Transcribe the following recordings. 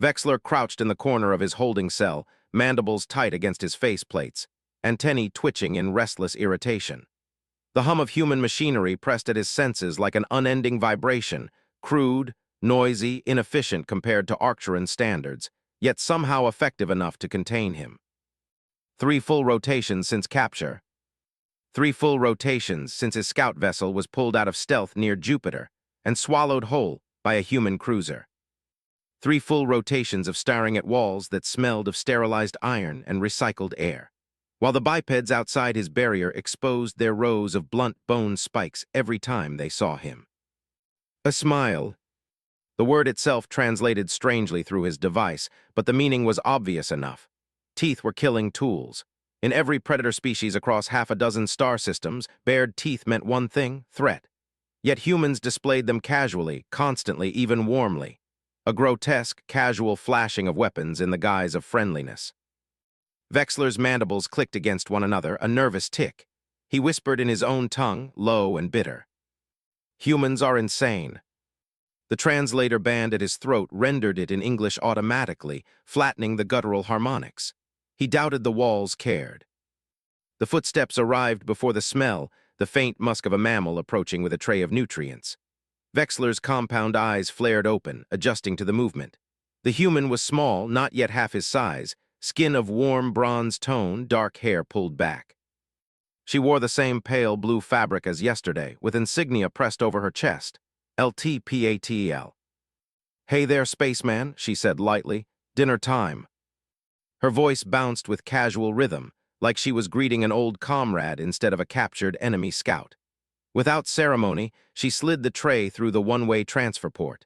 Vexler crouched in the corner of his holding cell, mandibles tight against his faceplates, antennae twitching in restless irritation. The hum of human machinery pressed at his senses like an unending vibration, crude, noisy, inefficient compared to Arcturan standards, yet somehow effective enough to contain him. 3 full rotations since capture. 3 full rotations since his scout vessel was pulled out of stealth near Jupiter and swallowed whole by a human cruiser. 3 full rotations of staring at walls that smelled of sterilized iron and recycled air, while the bipeds outside his barrier exposed their rows of blunt bone spikes every time they saw him. A smile. The word itself translated strangely through his device, but the meaning was obvious enough. Teeth were killing tools. In every predator species across half a dozen star systems, bared teeth meant one thing: threat. Yet humans displayed them casually, constantly, even warmly. A grotesque, casual flashing of weapons in the guise of friendliness. Vexler's mandibles clicked against one another, a nervous tick. He whispered in his own tongue, low and bitter. Humans are insane. The translator band at his throat rendered it in English automatically, flattening the guttural harmonics. He doubted the walls cared. The footsteps arrived before the smell, the faint musk of a mammal approaching with a tray of nutrients. Vexler's compound eyes flared open, adjusting to the movement. The human was small, not yet half his size, skin of warm bronze tone, dark hair pulled back. She wore the same pale blue fabric as yesterday, with insignia pressed over her chest. LTPATL. "Hey there, spaceman," she said lightly. "Dinner time." Her voice bounced with casual rhythm, like she was greeting an old comrade instead of a captured enemy scout. Without ceremony, she slid the tray through the one-way transfer port.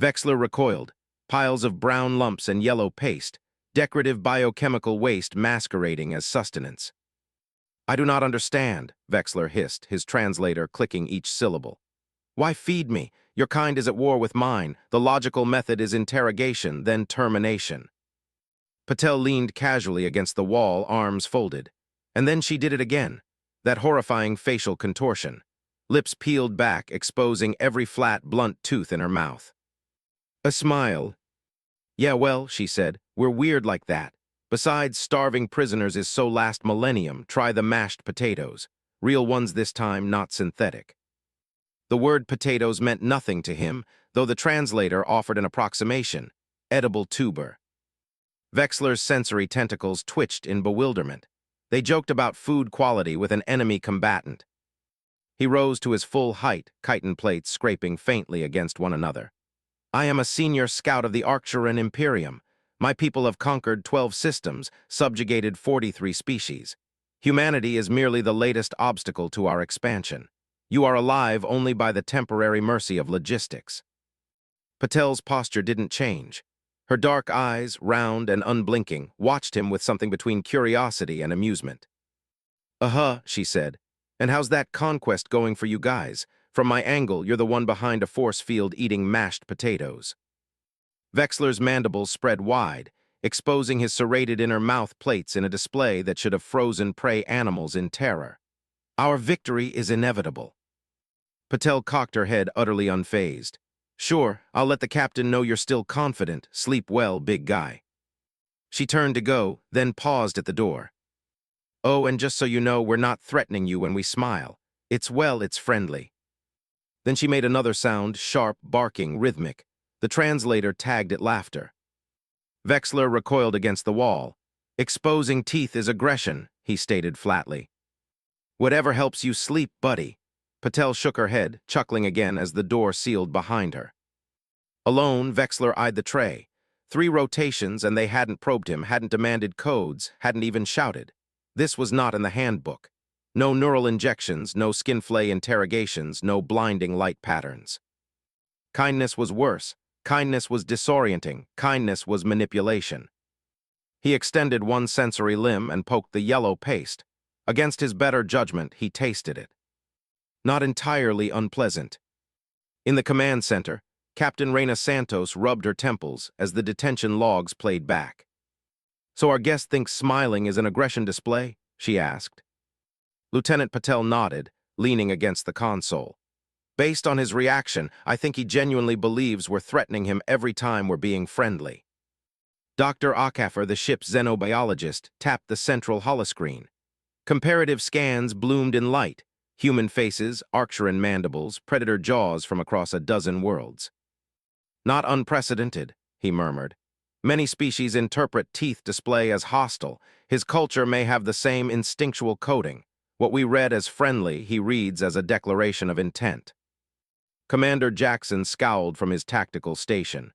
Vexler recoiled, piles of brown lumps and yellow paste, decorative biochemical waste masquerading as sustenance. "I do not understand," Vexler hissed, his translator clicking each syllable. "Why feed me? Your kind is at war with mine. The logical method is interrogation, then termination." Patel leaned casually against the wall, arms folded. And then she did it again, that horrifying facial contortion. Lips peeled back, exposing every flat, blunt tooth in her mouth. A smile. "Yeah, well," she said, "we're weird like that. Besides, starving prisoners is so last millennium. Try the mashed potatoes. Real ones this time, not synthetic." The word potatoes meant nothing to him, though the translator offered an approximation: edible tuber. Vexler's sensory tentacles twitched in bewilderment. They joked about food quality with an enemy combatant. He rose to his full height, chitin plates scraping faintly against one another. "I am a senior scout of the Arcturan Imperium. My people have conquered 12 systems, subjugated 43 species. Humanity is merely the latest obstacle to our expansion. You are alive only by the temporary mercy of logistics." Patel's posture didn't change. Her dark eyes, round and unblinking, watched him with something between curiosity and amusement. "Uh-huh," she said. "And how's that conquest going for you guys? From my angle, you're the one behind a force field eating mashed potatoes." Vexler's mandibles spread wide, exposing his serrated inner mouth plates in a display that should have frozen prey animals in terror. "Our victory is inevitable." Patel cocked her head, utterly unfazed. "Sure, I'll let the captain know you're still confident. Sleep well, big guy." She turned to go, then paused at the door. "Oh, and just so you know, we're not threatening you when we smile. It's friendly." Then she made another sound, sharp, barking, rhythmic. The translator tagged it laughter. Vexler recoiled against the wall. "Exposing teeth is aggression," he stated flatly. "Whatever helps you sleep, buddy." Patel shook her head, chuckling again as the door sealed behind her. Alone, Vexler eyed the tray. 3 rotations and they hadn't probed him, hadn't demanded codes, hadn't even shouted. This was not in the handbook. No neural injections, no skinflay interrogations, no blinding light patterns. Kindness was worse. Kindness was disorienting. Kindness was manipulation. He extended one sensory limb and poked the yellow paste. Against his better judgment, he tasted it. Not entirely unpleasant. In the command center, Captain Reina Santos rubbed her temples as the detention logs played back. "So our guest thinks smiling is an aggression display?" she asked. Lieutenant Patel nodded, leaning against the console. Based on his reaction, I think he genuinely believes we're threatening him every time we're being friendly. Dr. Akaffer, the ship's xenobiologist, tapped the central holoscreen. Comparative scans bloomed in light. Human faces, Arcturan mandibles, predator jaws from across a dozen worlds. Not unprecedented, he murmured. Many species interpret teeth display as hostile. His culture may have the same instinctual coding. What we read as friendly, he reads as a declaration of intent. Commander Jackson scowled from his tactical station.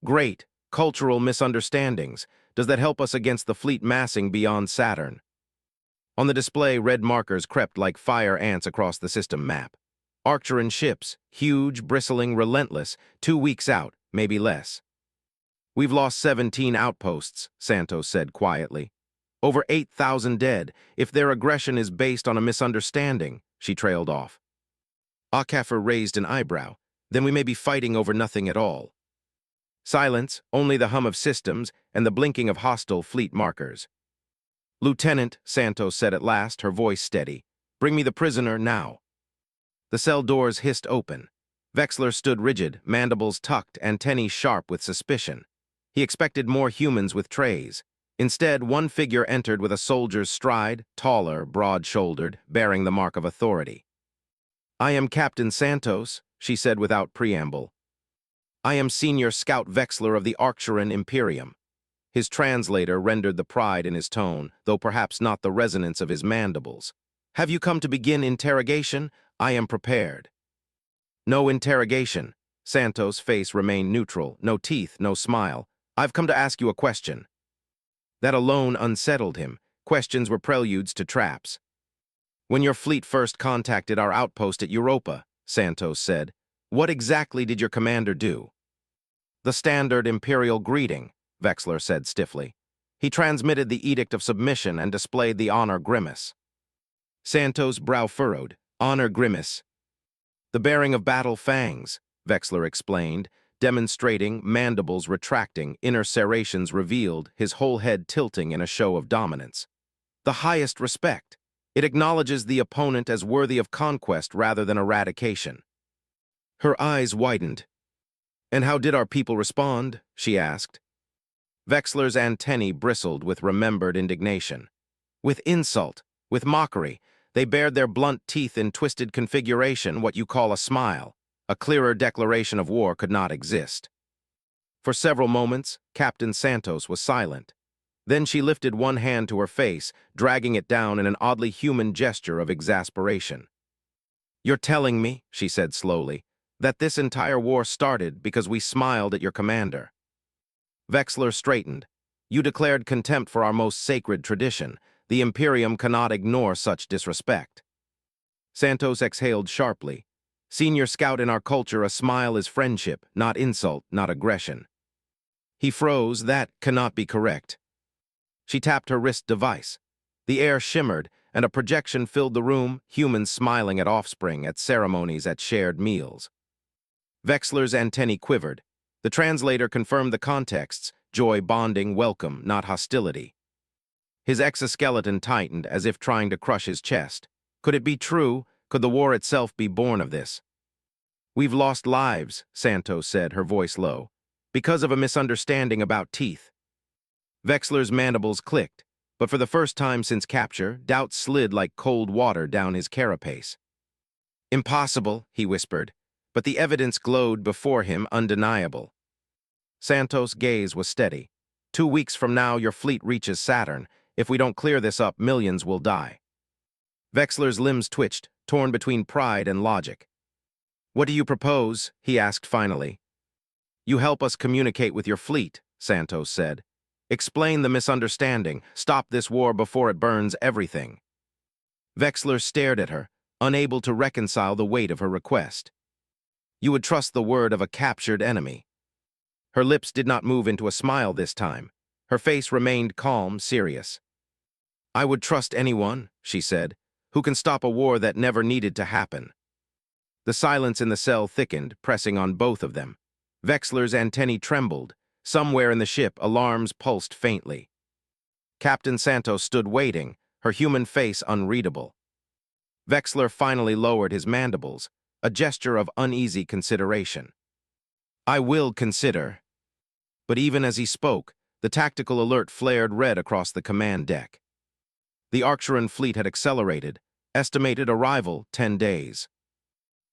Great, cultural misunderstandings. Does that help us against the fleet massing beyond Saturn? On the display, red markers crept like fire ants across the system map. Arcturan ships, huge, bristling, relentless, 2 weeks out, maybe less. We've lost 17 outposts, Santos said quietly. Over 8,000 dead. If their aggression is based on a misunderstanding, she trailed off. Akaffer raised an eyebrow. Then we may be fighting over nothing at all. Silence, only the hum of systems and the blinking of hostile fleet markers. Lieutenant, Santos said at last, her voice steady. Bring me the prisoner now. The cell doors hissed open. Vexler stood rigid, mandibles tucked, antennae sharp with suspicion. He expected more humans with trays. Instead, one figure entered with a soldier's stride, taller, broad-shouldered, bearing the mark of authority. I am Captain Santos, she said without preamble. I am Senior Scout Vexler of the Arcturan Imperium. His translator rendered the pride in his tone, though perhaps not the resonance of his mandibles. Have you come to begin interrogation? I am prepared. No interrogation. Santos' face remained neutral, no teeth, no smile. I've come to ask you a question. That alone unsettled him. Questions were preludes to traps. When your fleet first contacted our outpost at Europa, Santos said, what exactly did your commander do? The standard Imperial greeting, Vexler said stiffly. He transmitted the edict of submission and displayed the honor grimace. Santos' brow furrowed. Honor grimace. The bearing of battle fangs, Vexler explained, demonstrating mandibles retracting, inner serrations revealed, his whole head tilting in a show of dominance. The highest respect. It acknowledges the opponent as worthy of conquest rather than eradication. Her eyes widened. And how did our people respond? She asked. Vexler's antennae bristled with remembered indignation. With insult, with mockery, they bared their blunt teeth in twisted configuration, what you call a smile. A clearer declaration of war could not exist. For several moments, Captain Santos was silent. Then she lifted one hand to her face, dragging it down in an oddly human gesture of exasperation. You're telling me, she said slowly, that this entire war started because we smiled at your commander. Vexler straightened. You declared contempt for our most sacred tradition. The Imperium cannot ignore such disrespect. Santos exhaled sharply. Senior Scout in our culture, a smile is friendship, not insult, not aggression. He froze. That cannot be correct. She tapped her wrist device. The air shimmered, and a projection filled the room, humans smiling at offspring, at ceremonies, at shared meals. Vexler's antennae quivered. The translator confirmed the contexts, joy, bonding, welcome, not hostility. His exoskeleton tightened as if trying to crush his chest. Could it be true? Could the war itself be born of this? We've lost lives, Santos said, her voice low, because of a misunderstanding about teeth. Vexler's mandibles clicked, but for the first time since capture, doubt slid like cold water down his carapace. Impossible, he whispered, but the evidence glowed before him, undeniable. Santos' gaze was steady. 2 weeks from now, your fleet reaches Saturn. If we don't clear this up, millions will die. Vexler's limbs twitched, torn between pride and logic. What do you propose? He asked finally. You help us communicate with your fleet, Santos said. Explain the misunderstanding. Stop this war before it burns everything. Vexler stared at her, unable to reconcile the weight of her request. You would trust the word of a captured enemy. Her lips did not move into a smile this time. Her face remained calm, serious. I would trust anyone, she said, who can stop a war that never needed to happen. The silence in the cell thickened, pressing on both of them. Vexler's antennae trembled. Somewhere in the ship, alarms pulsed faintly. Captain Santos stood waiting, her human face unreadable. Vexler finally lowered his mandibles, a gesture of uneasy consideration. "I will consider." But even as he spoke, the tactical alert flared red across the command deck. The Arcturan fleet had accelerated, estimated arrival 10 days.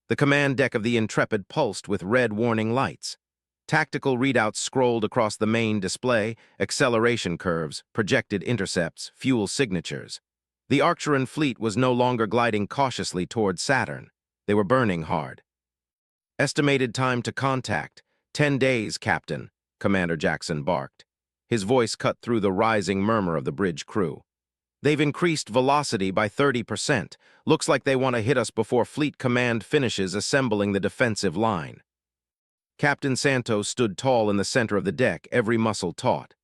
The command deck of the Intrepid pulsed with red warning lights. Tactical readouts scrolled across the main display, acceleration curves, projected intercepts, fuel signatures. The Arcturan fleet was no longer gliding cautiously toward Saturn. They were burning hard. "Estimated time to contact, 10 days, Captain," Commander Jackson barked. His voice cut through the rising murmur of the bridge crew. "They've increased velocity by 30%. Looks like they want to hit us before Fleet Command finishes assembling the defensive line." Captain Santos stood tall in the center of the deck, every muscle taut.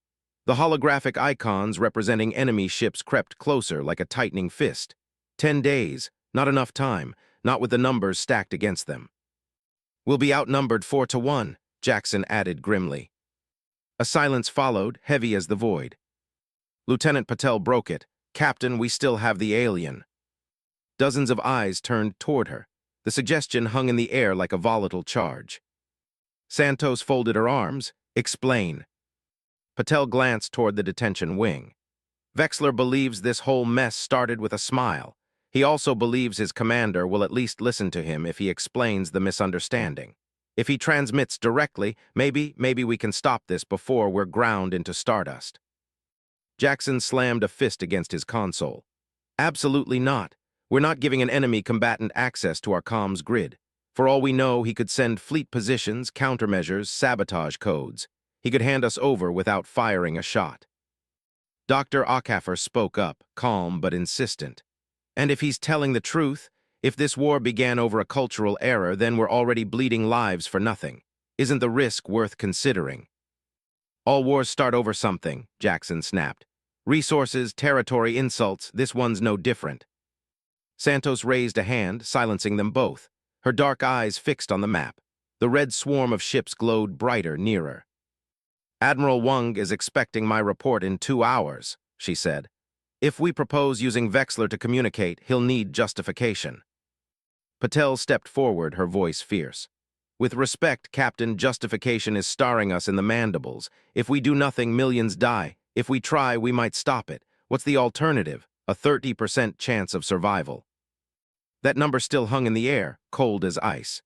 The holographic icons representing enemy ships crept closer like a tightening fist. 10 days, not enough time, not with the numbers stacked against them. "We'll be outnumbered 4-1, Jackson added grimly. A silence followed, heavy as the void. Lieutenant Patel broke it. "Captain, we still have the alien." Dozens of eyes turned toward her. The suggestion hung in the air like a volatile charge. Santos folded her arms. "Explain." Patel glanced toward the detention wing. "Vexler believes this whole mess started with a smile. He also believes his commander will at least listen to him if he explains the misunderstanding. If he transmits directly, maybe we can stop this before we're ground into stardust." Jackson slammed a fist against his console. "Absolutely not. We're not giving an enemy combatant access to our comms grid. For all we know, he could send fleet positions, countermeasures, sabotage codes. He could hand us over without firing a shot." Dr. Acaffer spoke up, calm but insistent. "And if he's telling the truth, if this war began over a cultural error, then we're already bleeding lives for nothing. Isn't the risk worth considering?" "All wars start over something," Jackson snapped. "Resources, territory, insults, this one's no different." Santos raised a hand, silencing them both, her dark eyes fixed on the map. The red swarm of ships glowed brighter nearer. "Admiral Wang is expecting my report in 2 hours," she said. "If we propose using Vexler to communicate, he'll need justification." Patel stepped forward, her voice fierce. "With respect, Captain, justification is starring us in the mandibles. If we do nothing, millions die. If we try, we might stop it. What's the alternative? A 30% chance of survival." That number still hung in the air, cold as ice.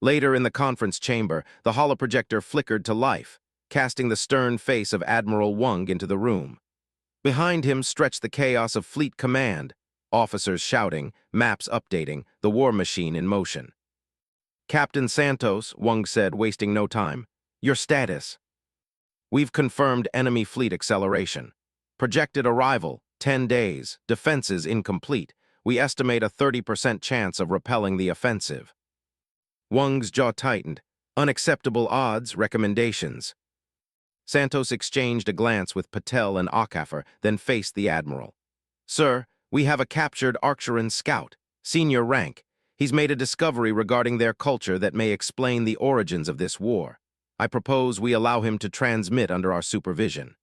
Later in the conference chamber, the holoprojector flickered to life, casting the stern face of Admiral Wang into the room. Behind him stretched the chaos of Fleet Command, officers shouting, maps updating, the war machine in motion. "Captain Santos," Wang said, wasting no time, "your status." "We've confirmed enemy fleet acceleration. Projected arrival, 10 days, defenses incomplete. We estimate a 30% chance of repelling the offensive." Wang's jaw tightened. "Unacceptable odds, recommendations." Santos exchanged a glance with Patel and Acaffer, then faced the Admiral. "Sir, we have a captured Arcturan scout, senior rank. He's made a discovery regarding their culture that may explain the origins of this war. I propose we allow him to transmit under our supervision."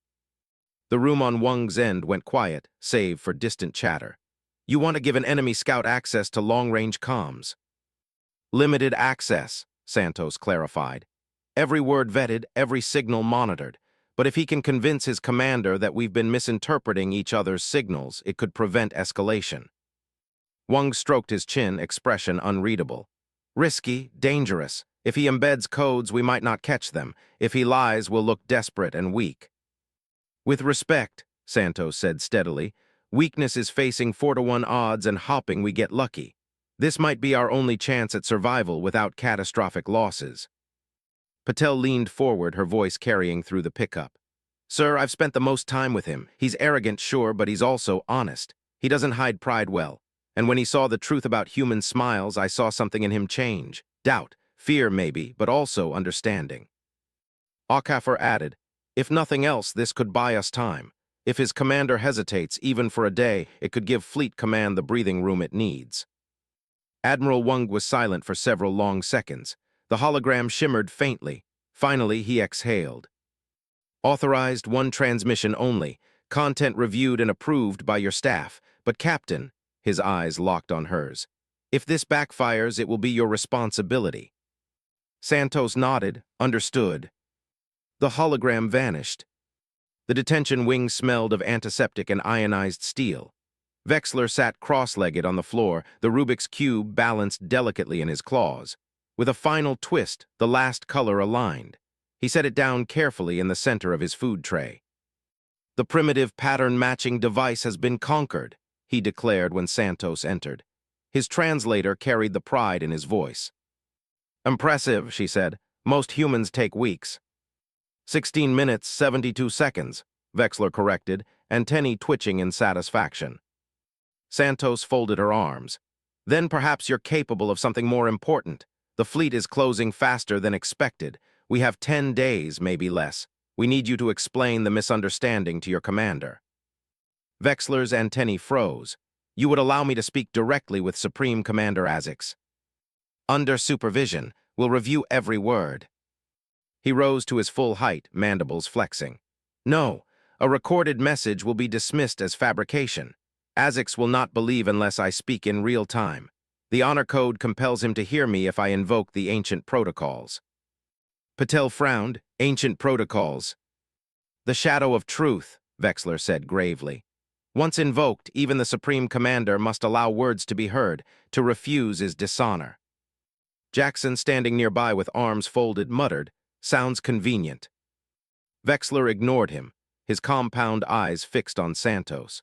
The room on Wang's end went quiet, save for distant chatter. "You want to give an enemy scout access to long-range comms." "Limited access," Santos clarified. "Every word vetted, every signal monitored. But if he can convince his commander that we've been misinterpreting each other's signals, it could prevent escalation." Wang stroked his chin, expression unreadable. "Risky, dangerous. If he embeds codes, we might not catch them. If he lies, we'll look desperate and weak." "With respect," Santos said steadily, "weakness is facing 4-1 odds and hopping we get lucky. This might be our only chance at survival without catastrophic losses." Patel leaned forward, her voice carrying through the pickup. "Sir, I've spent the most time with him. He's arrogant, sure, but he's also honest. He doesn't hide pride well. And when he saw the truth about human smiles, I saw something in him change. Doubt, fear maybe, but also understanding." Acaffer added, "If nothing else, this could buy us time. If his commander hesitates, even for a day, it could give Fleet Command the breathing room it needs." Admiral Wang was silent for several long seconds. The hologram shimmered faintly. Finally, he exhaled. "Authorized 1 transmission only. Content reviewed and approved by your staff. But Captain," his eyes locked on hers, If this backfires, it will be your responsibility. Santos nodded, understood. The hologram vanished. The detention wing smelled of antiseptic and ionized steel. Vexler sat cross-legged on the floor, the Rubik's Cube balanced delicately in his claws. With a final twist, the last color aligned. He set it down carefully in the center of his food tray. "The primitive pattern-matching device has been conquered," he declared when Santos entered. His translator carried the pride in his voice. "Impressive," she said. "Most humans take weeks." 16 minutes, 72 seconds, Vexler corrected, antennae twitching in satisfaction. Santos folded her arms. "Then perhaps you're capable of something more important. The fleet is closing faster than expected. We have 10 days, maybe less. We need you to explain the misunderstanding to your commander." Vexler's antennae froze. "You would allow me to speak directly with Supreme Commander Azix." "Under supervision, we'll review every word." He rose to his full height, mandibles flexing. "No, a recorded message will be dismissed as fabrication. Azix will not believe unless I speak in real time. The honor code compels him to hear me if I invoke the ancient protocols." Patel frowned. "Ancient protocols." "The shadow of truth," Vexler said gravely. "Once invoked, even the Supreme Commander must allow words to be heard. To refuse is dishonor." Jackson, standing nearby with arms folded, muttered, "Sounds convenient." Vexler ignored him, his compound eyes fixed on Santos.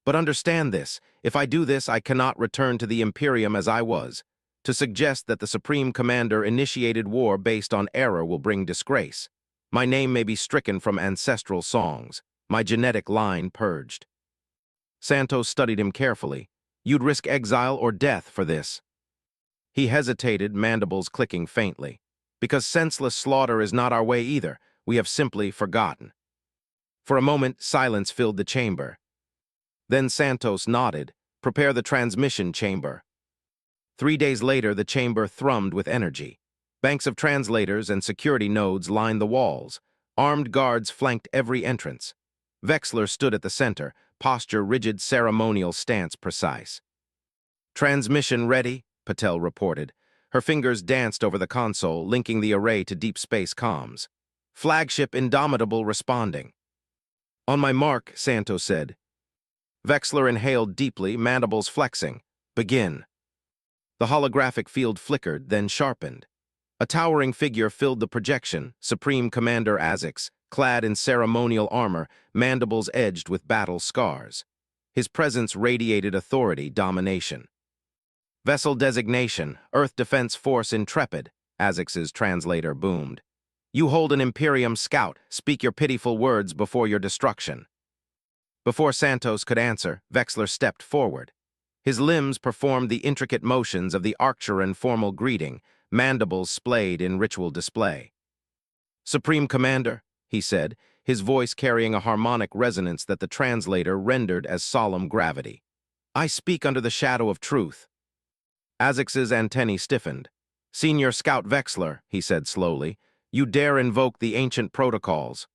"But understand this, if I do this, I cannot return to the Imperium as I was. To suggest that the Supreme Commander initiated war based on error will bring disgrace. My name may be stricken from ancestral songs, my genetic line purged." Santos studied him carefully. "You'd risk exile or death for this." He hesitated, mandibles clicking faintly. "Because senseless slaughter is not our way either. We have simply forgotten." For a moment, silence filled the chamber. Then Santos nodded. "Prepare the transmission chamber." 3 days later, the chamber thrummed with energy. Banks of translators and security nodes lined the walls. Armed guards flanked every entrance. Vexler stood at the center, posture rigid, ceremonial stance precise. "Transmission ready," Patel reported. Her fingers danced over the console, linking the array to deep space comms. "Flagship Indomitable responding." "On my mark," Santos said. Vexler inhaled deeply, mandibles flexing. "Begin." The holographic field flickered, then sharpened. A towering figure filled the projection, Supreme Commander Azix, clad in ceremonial armor, mandibles edged with battle scars. His presence radiated authority, domination. "Vessel designation, Earth Defense Force Intrepid," Azix's translator boomed. "You hold an Imperium scout. Speak your pitiful words before your destruction." Before Santos could answer, Vexler stepped forward. His limbs performed the intricate motions of the Arcturan formal greeting, mandibles splayed in ritual display. "Supreme Commander," he said, his voice carrying a harmonic resonance that the translator rendered as solemn gravity. "I speak under the shadow of truth." Azix's antennae stiffened. "Senior Scout Vexler," he said slowly, "you dare invoke the ancient protocols."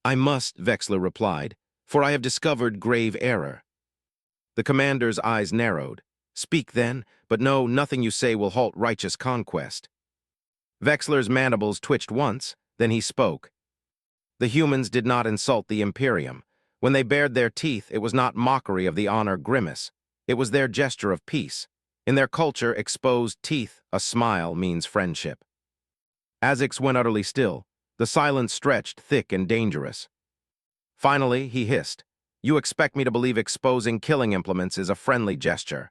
"I must," Vexler replied, "for I have discovered grave error." The commander's eyes narrowed. "Speak then, but no, nothing you say will halt righteous conquest." Vexler's mandibles twitched once, then he spoke. "The humans did not insult the Imperium. When they bared their teeth, it was not mockery of the honor grimace. It was their gesture of peace. In their culture, exposed teeth, a smile means friendship." Azix went utterly still. The silence stretched, thick and dangerous. Finally, he hissed, "You expect me to believe exposing killing implements is a friendly gesture?"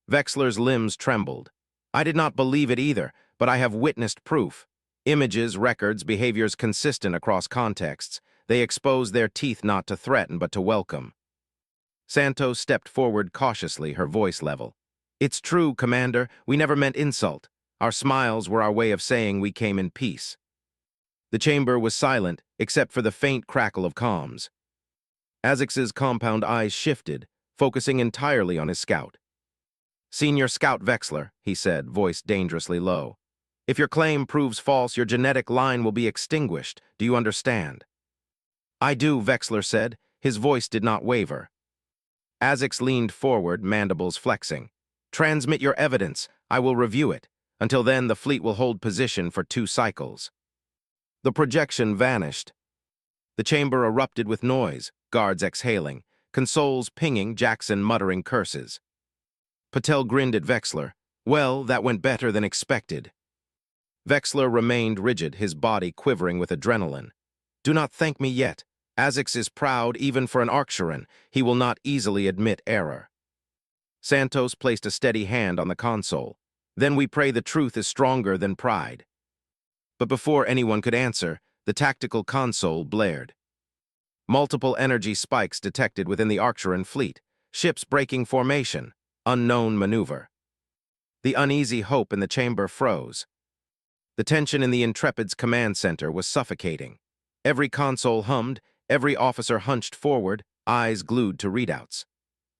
Vexler's limbs trembled. "I did not believe it either, but I have witnessed proof. Images, records, behaviors consistent across contexts. They expose their teeth not to threaten, but to welcome." Santos stepped forward cautiously, her voice level. "It's true, Commander. We never meant insult. Our smiles were our way of saying we came in peace." The chamber was silent, except for the faint crackle of comms. Azix's compound eyes shifted, focusing entirely on his scout. "Senior Scout Vexler," he said, voice dangerously low. "If your claim proves false, your genetic line will be extinguished. Do you understand?" "I do," Vexler said. His voice did not waver. Azix leaned forward, mandibles flexing. Transmit your evidence. I will review it. Until then, the fleet will hold position for 2 cycles. The projection vanished. The chamber erupted with noise, guards exhaling, consoles pinging, Jackson muttering curses. Patel grinned at Vexler. Well, that went better than expected. Vexler remained rigid, his body quivering with adrenaline. Do not thank me yet. Azix is proud even for an Arcturan. He will not easily admit error. Santos placed a steady hand on the console. Then we pray the truth is stronger than pride. But before anyone could answer, the tactical console blared. Multiple energy spikes detected within the Arcturan fleet. Ships breaking formation. Unknown maneuver. The uneasy hope in the chamber froze. The tension in the Intrepid's command center was suffocating. Every console hummed, every officer hunched forward, eyes glued to readouts.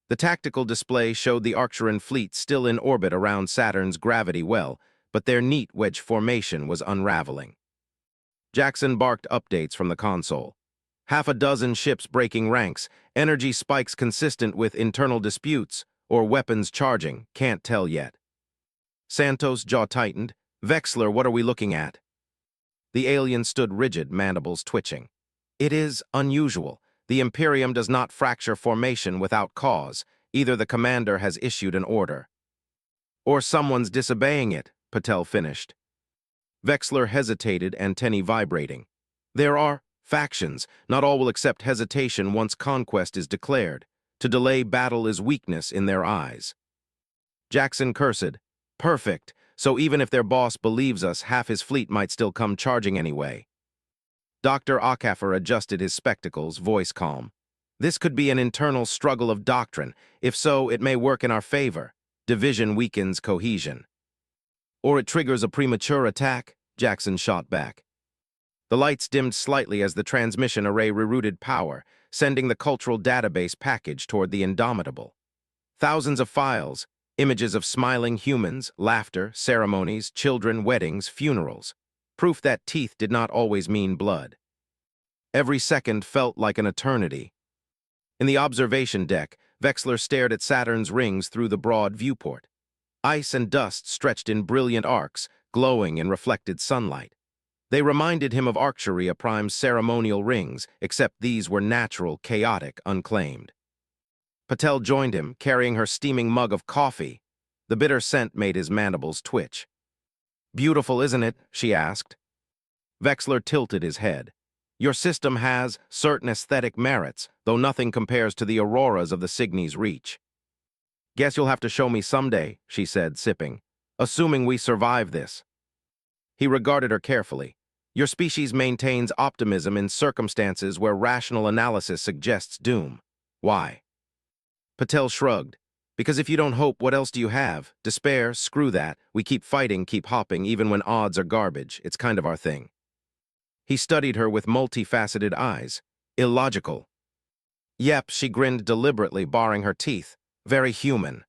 The tactical display showed the Arcturan fleet still in orbit around Saturn's gravity well, but their neat wedge formation was unraveling. Jackson barked updates from the console. Half a dozen ships breaking ranks, energy spikes consistent with internal disputes, or weapons charging, can't tell yet. Santos' jaw tightened. Vexler, what are we looking at? The alien stood rigid, mandibles twitching. It is unusual. The Imperium does not fracture formation without cause. Either the commander has issued an order, or someone's disobeying it, Patel finished. Vexler hesitated, antennae vibrating. There are factions. Not all will accept hesitation once conquest is declared. To delay battle is weakness in their eyes. Jackson cursed. Perfect. So even if their boss believes us, half his fleet might still come charging anyway. Dr. Akaffer adjusted his spectacles, voice calm. This could be an internal struggle of doctrine. If so, it may work in our favor. Division weakens cohesion. Or it triggers a premature attack, Jackson shot back. The lights dimmed slightly as the transmission array rerouted power, sending the cultural database package toward the Indomitable. Thousands of files, images of smiling humans, laughter, ceremonies, children, weddings, funerals. Proof that teeth did not always mean blood. Every second felt like an eternity. In the observation deck, Vexler stared at Saturn's rings through the broad viewport. Ice and dust stretched in brilliant arcs, glowing in reflected sunlight. They reminded him of Arcturia Prime's ceremonial rings, except these were natural, chaotic, unclaimed. Patel joined him, carrying her steaming mug of coffee. The bitter scent made his mandibles twitch. Beautiful, isn't it? She asked. Vexler tilted his head. Your system has certain aesthetic merits, though nothing compares to the auroras of the Cygni's reach. Guess you'll have to show me someday, she said, sipping. Assuming we survive this. He regarded her carefully. Your species maintains optimism in circumstances where rational analysis suggests doom. Why? Patel shrugged. Because if you don't hope, what else do you have? Despair, screw that. We keep fighting, keep hopping, even when odds are garbage. It's kind of our thing. He studied her with multifaceted eyes. Illogical. Yep, she grinned deliberately, baring her teeth. Very human.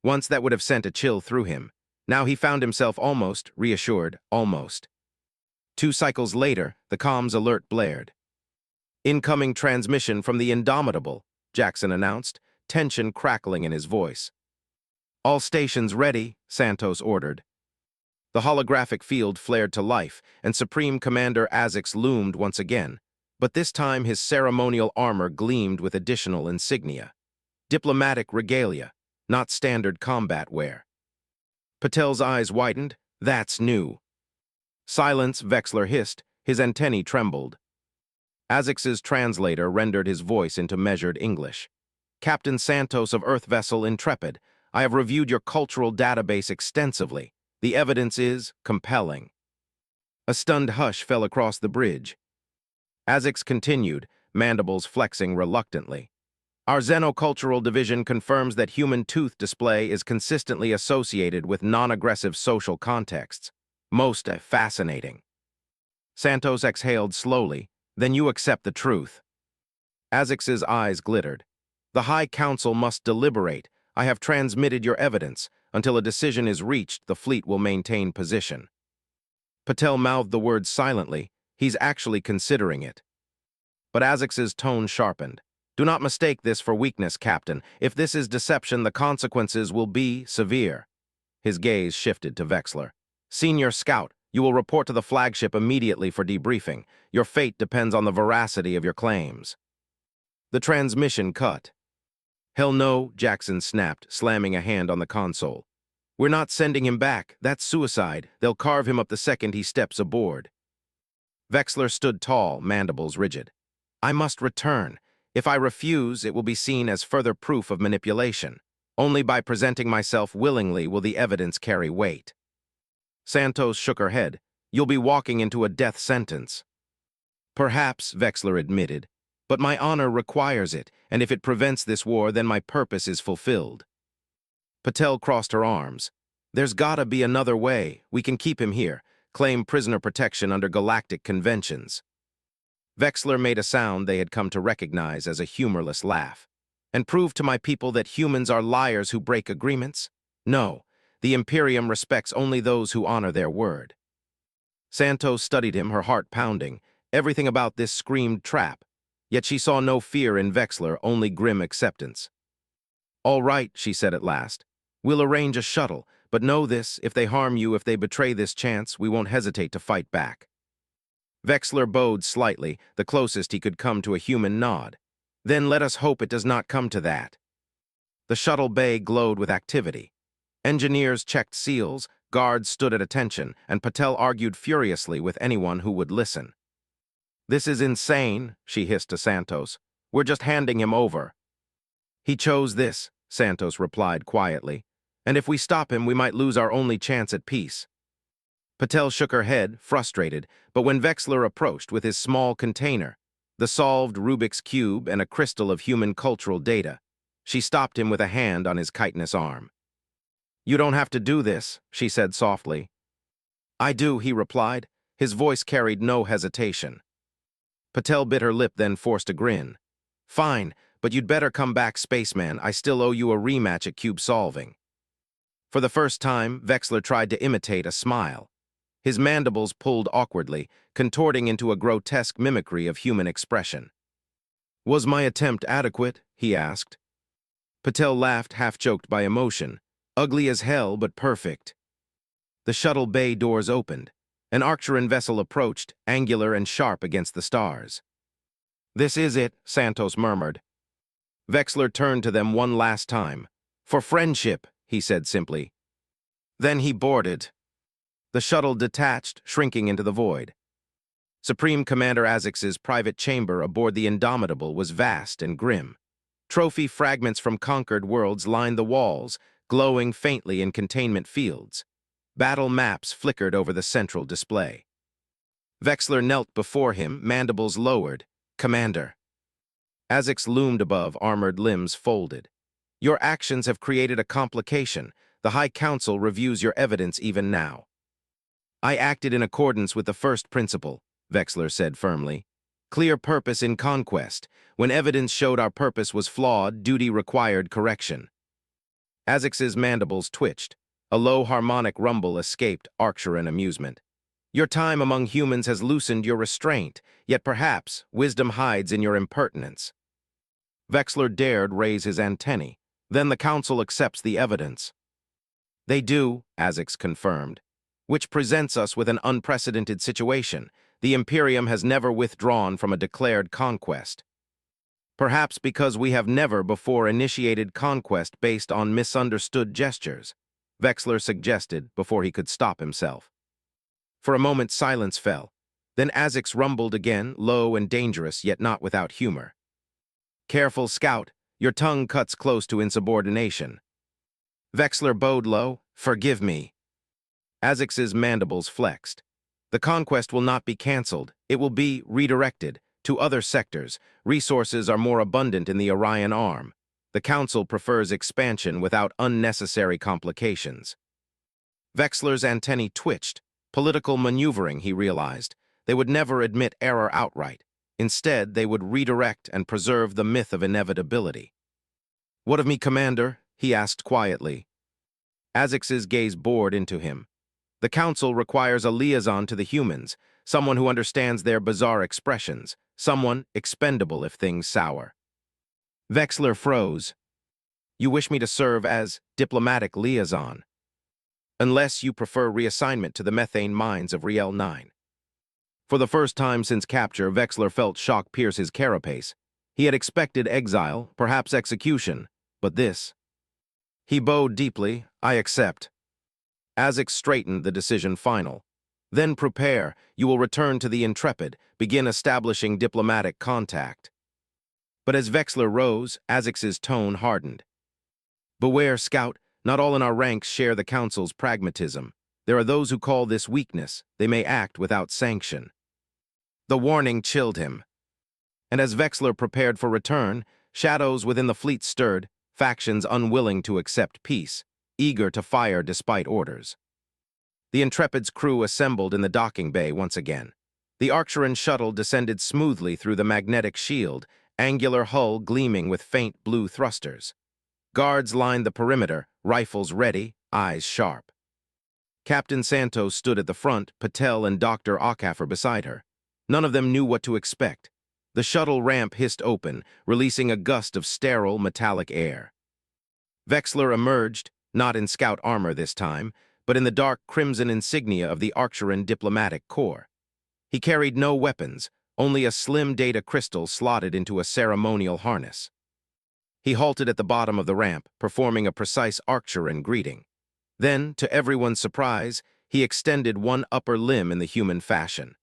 Once that would have sent a chill through him. Now he found himself almost reassured, almost. 2 cycles later, the comms alert blared. Incoming transmission from the Indomitable, Jackson announced, tension crackling in his voice. All stations ready, Santos ordered. The holographic field flared to life, and Supreme Commander Azix loomed once again, but this time his ceremonial armor gleamed with additional insignia. Diplomatic regalia, not standard combat wear. Patel's eyes widened. That's new. Silence, Vexler hissed. His antennae trembled. Azix's translator rendered his voice into measured English. Captain Santos of Earth Vessel Intrepid, I have reviewed your cultural database extensively. The evidence is compelling. A stunned hush fell across the bridge. Azix continued, mandibles flexing reluctantly. Our xenocultural division confirms that human tooth display is consistently associated with non-aggressive social contexts. Most fascinating. Santos exhaled slowly. Then you accept the truth. Azix's eyes glittered. The High Council must deliberate. I have transmitted your evidence. Until a decision is reached, the fleet will maintain position. Patel mouthed the words silently. He's actually considering it. But Azix's tone sharpened. Do not mistake this for weakness, Captain. If this is deception, the consequences will be severe. His gaze shifted to Vexler. Senior Scout, you will report to the flagship immediately for debriefing. Your fate depends on the veracity of your claims. The transmission cut. Hell no, Jackson snapped, slamming a hand on the console. We're not sending him back. That's suicide. They'll carve him up the second he steps aboard. Vexler stood tall, mandibles rigid. I must return. If I refuse, it will be seen as further proof of manipulation. Only by presenting myself willingly will the evidence carry weight. Santos shook her head. You'll be walking into a death sentence. Perhaps, Vexler admitted, but my honor requires it, and if it prevents this war, then my purpose is fulfilled. Patel crossed her arms. There's gotta be another way. We can keep him here, claim prisoner protection under galactic conventions. Vexler made a sound they had come to recognize as a humorless laugh. And prove to my people that humans are liars who break agreements? No, the Imperium respects only those who honor their word. Santos studied him, her heart pounding. Everything about this screamed trap. Yet she saw no fear in Vexler, only grim acceptance. All right, she said at last. We'll arrange a shuttle, but know this, if they harm you, if they betray this chance, we won't hesitate to fight back. Vexler bowed slightly, the closest he could come to a human nod. Then let us hope it does not come to that. The shuttle bay glowed with activity. Engineers checked seals, guards stood at attention, and Patel argued furiously with anyone who would listen. This is insane, she hissed to Santos. We're just handing him over. He chose this, Santos replied quietly. And if we stop him, we might lose our only chance at peace. Patel shook her head, frustrated, but when Vexler approached with his small container, the solved Rubik's Cube and a crystal of human cultural data, she stopped him with a hand on his chitinous arm. You don't have to do this, she said softly. I do, he replied. His voice carried no hesitation. Patel bit her lip, then forced a grin. Fine, but you'd better come back, spaceman. I still owe you a rematch at cube solving. For the first time, Vexler tried to imitate a smile. His mandibles pulled awkwardly, contorting into a grotesque mimicry of human expression. Was my attempt adequate? He asked. Patel laughed, half-choked by emotion. Ugly as hell, but perfect. The shuttle bay doors opened. An Arcturan vessel approached, angular and sharp against the stars. This is it, Santos murmured. Vexler turned to them one last time. For friendship, he said simply. Then he boarded. The shuttle detached, shrinking into the void. Supreme Commander Azix's private chamber aboard the Indomitable was vast and grim. Trophy fragments from conquered worlds lined the walls, glowing faintly in containment fields. Battle maps flickered over the central display. Vexler knelt before him, mandibles lowered. Commander. Azix loomed above, armored limbs folded. Your actions have created a complication. The High Council reviews your evidence even now. I acted in accordance with the first principle, Vexler said firmly. Clear purpose in conquest. When evidence showed our purpose was flawed, duty required correction. Azix's mandibles twitched. A low harmonic rumble escaped Arcturan amusement. Your time among humans has loosened your restraint, yet perhaps wisdom hides in your impertinence. Vexler dared raise his antennae. Then the Council accepts the evidence. They do, Azix confirmed, which presents us with an unprecedented situation. The Imperium has never withdrawn from a declared conquest. Perhaps because we have never before initiated conquest based on misunderstood gestures, Vexler suggested before he could stop himself. For a moment silence fell. Then Azix rumbled again, low and dangerous, yet not without humor. Careful, Scout. Your tongue cuts close to insubordination. Vexler bowed low. Forgive me. Azix's mandibles flexed. The conquest will not be cancelled. It will be redirected to other sectors. Resources are more abundant in the Orion Arm. The Council prefers expansion without unnecessary complications. Vexler's antennae twitched. Political maneuvering, he realized. They would never admit error outright. Instead, they would redirect and preserve the myth of inevitability. What of me, Commander? He asked quietly. Azix's gaze bored into him. The Council requires a liaison to the humans, someone who understands their bizarre expressions, someone expendable if things sour. Vexler froze. You wish me to serve as diplomatic liaison, unless you prefer reassignment to the methane mines of Riel 9. For the first time since capture, Vexler felt shock pierce his carapace. He had expected exile, perhaps execution, but this. He bowed deeply. I accept. Azix straightened the decision final. Then prepare. You will return to the Intrepid, begin establishing diplomatic contact. But as Vexler rose, Azix's tone hardened. Beware, Scout. Not all in our ranks share the Council's pragmatism. There are those who call this weakness. They may act without sanction. The warning chilled him. And as Vexler prepared for return, shadows within the fleet stirred, factions unwilling to accept peace, eager to fire despite orders. The Intrepid's crew assembled in the docking bay once again. The Arcturan shuttle descended smoothly through the magnetic shield, angular hull gleaming with faint blue thrusters. Guards lined the perimeter, rifles ready, eyes sharp. Captain Santos stood at the front, Patel and Dr. Okafor beside her. None of them knew what to expect. The shuttle ramp hissed open, releasing a gust of sterile, metallic air. Vexler emerged, not in scout armor this time, but in the dark crimson insignia of the Arcturan Diplomatic Corps. He carried no weapons, only a slim data crystal slotted into a ceremonial harness. He halted at the bottom of the ramp, performing a precise Arcturan greeting. Then, to everyone's surprise, he extended one upper limb in the human fashion.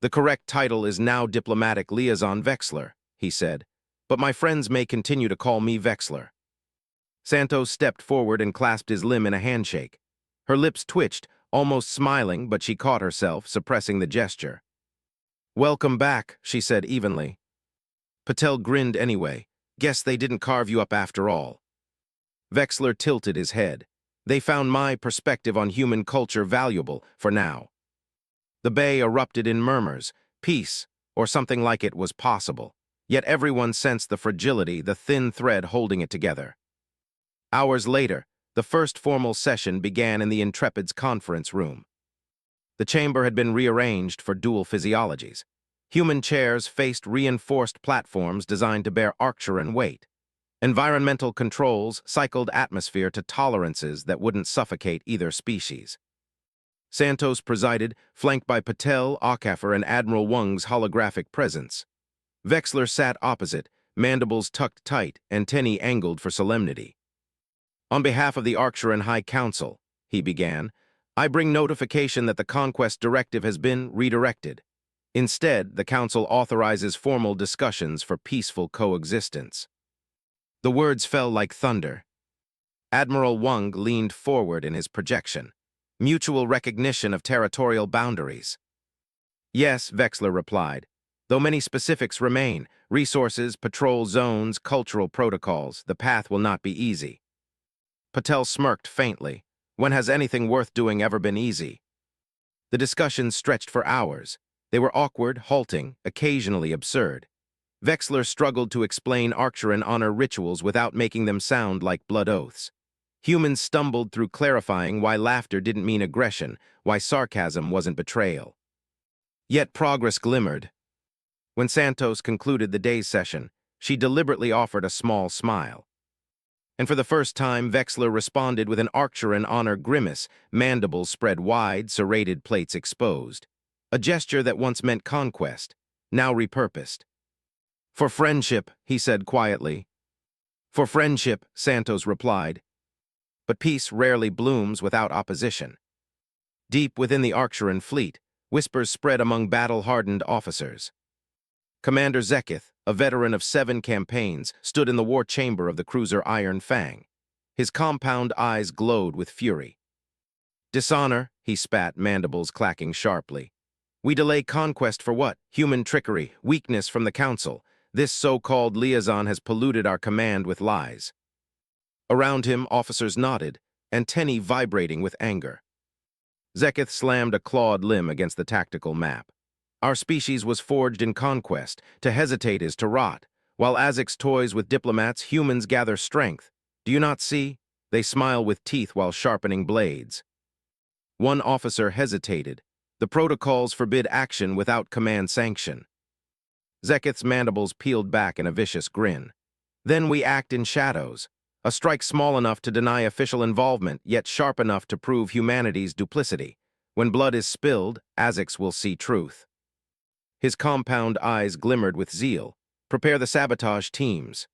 The correct title is now Diplomatic Liaison Vexler, he said, but my friends may continue to call me Vexler. Santos stepped forward and clasped his limb in a handshake. Her lips twitched, almost smiling, but she caught herself, suppressing the gesture. Welcome back, she said evenly. Patel grinned anyway. Guess they didn't carve you up after all. Vexler tilted his head. They found my perspective on human culture valuable, for now. The bay erupted in murmurs. Peace, or something like it, was possible. Yet everyone sensed the fragility, the thin thread holding it together. Hours later, the first formal session began in the Intrepid's conference room. The chamber had been rearranged for dual physiologies. Human chairs faced reinforced platforms designed to bear Arcturan weight. Environmental controls cycled atmosphere to tolerances that wouldn't suffocate either species. Santos presided, flanked by Patel, Okafor, and Admiral Wang's holographic presence. Vexler sat opposite, mandibles tucked tight, antennae angled for solemnity. On behalf of the Arcturan High Council, he began, I bring notification that the Conquest Directive has been redirected. Instead, the Council authorizes formal discussions for peaceful coexistence. The words fell like thunder. Admiral Wang leaned forward in his projection. Mutual recognition of territorial boundaries. Yes, Vexler replied, though many specifics remain, resources, patrol zones, cultural protocols, the path will not be easy. Patel smirked faintly. When has anything worth doing ever been easy? The discussions stretched for hours. They were awkward, halting, occasionally absurd. Vexler struggled to explain Arcturan honor rituals without making them sound like blood oaths. Humans stumbled through clarifying why laughter didn't mean aggression, why sarcasm wasn't betrayal. Yet progress glimmered. When Santos concluded the day's session, she deliberately offered a small smile. And for the first time, Vexler responded with an Arcturan honor grimace, mandibles spread wide, serrated plates exposed. A gesture that once meant conquest, now repurposed. For friendship, he said quietly. For friendship, Santos replied. But peace rarely blooms without opposition. Deep within the Arcturan fleet, whispers spread among battle-hardened officers. Commander Zekith, a veteran of 7 campaigns, stood in the war chamber of the cruiser Iron Fang. His compound eyes glowed with fury. Dishonor, he spat, mandibles clacking sharply. We delay conquest for what? Human trickery, weakness from the Council. This so-called liaison has polluted our command with lies. Around him, officers nodded, antennae vibrating with anger. Zekith slammed a clawed limb against the tactical map. Our species was forged in conquest. To hesitate is to rot. While Azix toys with diplomats, humans gather strength. Do you not see? They smile with teeth while sharpening blades. One officer hesitated. The protocols forbid action without command sanction. Zekith's mandibles peeled back in a vicious grin. Then we act in shadows. A strike small enough to deny official involvement, yet sharp enough to prove humanity's duplicity. When blood is spilled, Azix will see truth. His compound eyes glimmered with zeal. Prepare the sabotage teams.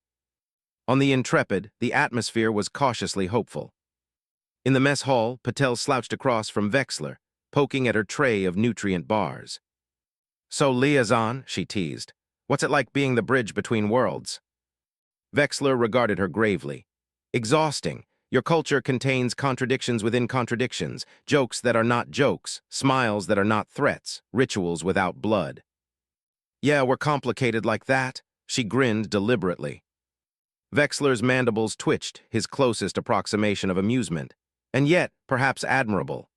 On the Intrepid, the atmosphere was cautiously hopeful. In the mess hall, Patel slouched across from Vexler, poking at her tray of nutrient bars. "So, liaison," she teased. "What's it like being the bridge between worlds?" Vexler regarded her gravely. "Exhausting. Your culture contains contradictions within contradictions, jokes that are not jokes, smiles that are not threats, rituals without blood." "Yeah, we're complicated like that," she grinned deliberately. Vexler's mandibles twitched, his closest approximation of amusement, and yet, perhaps admirable.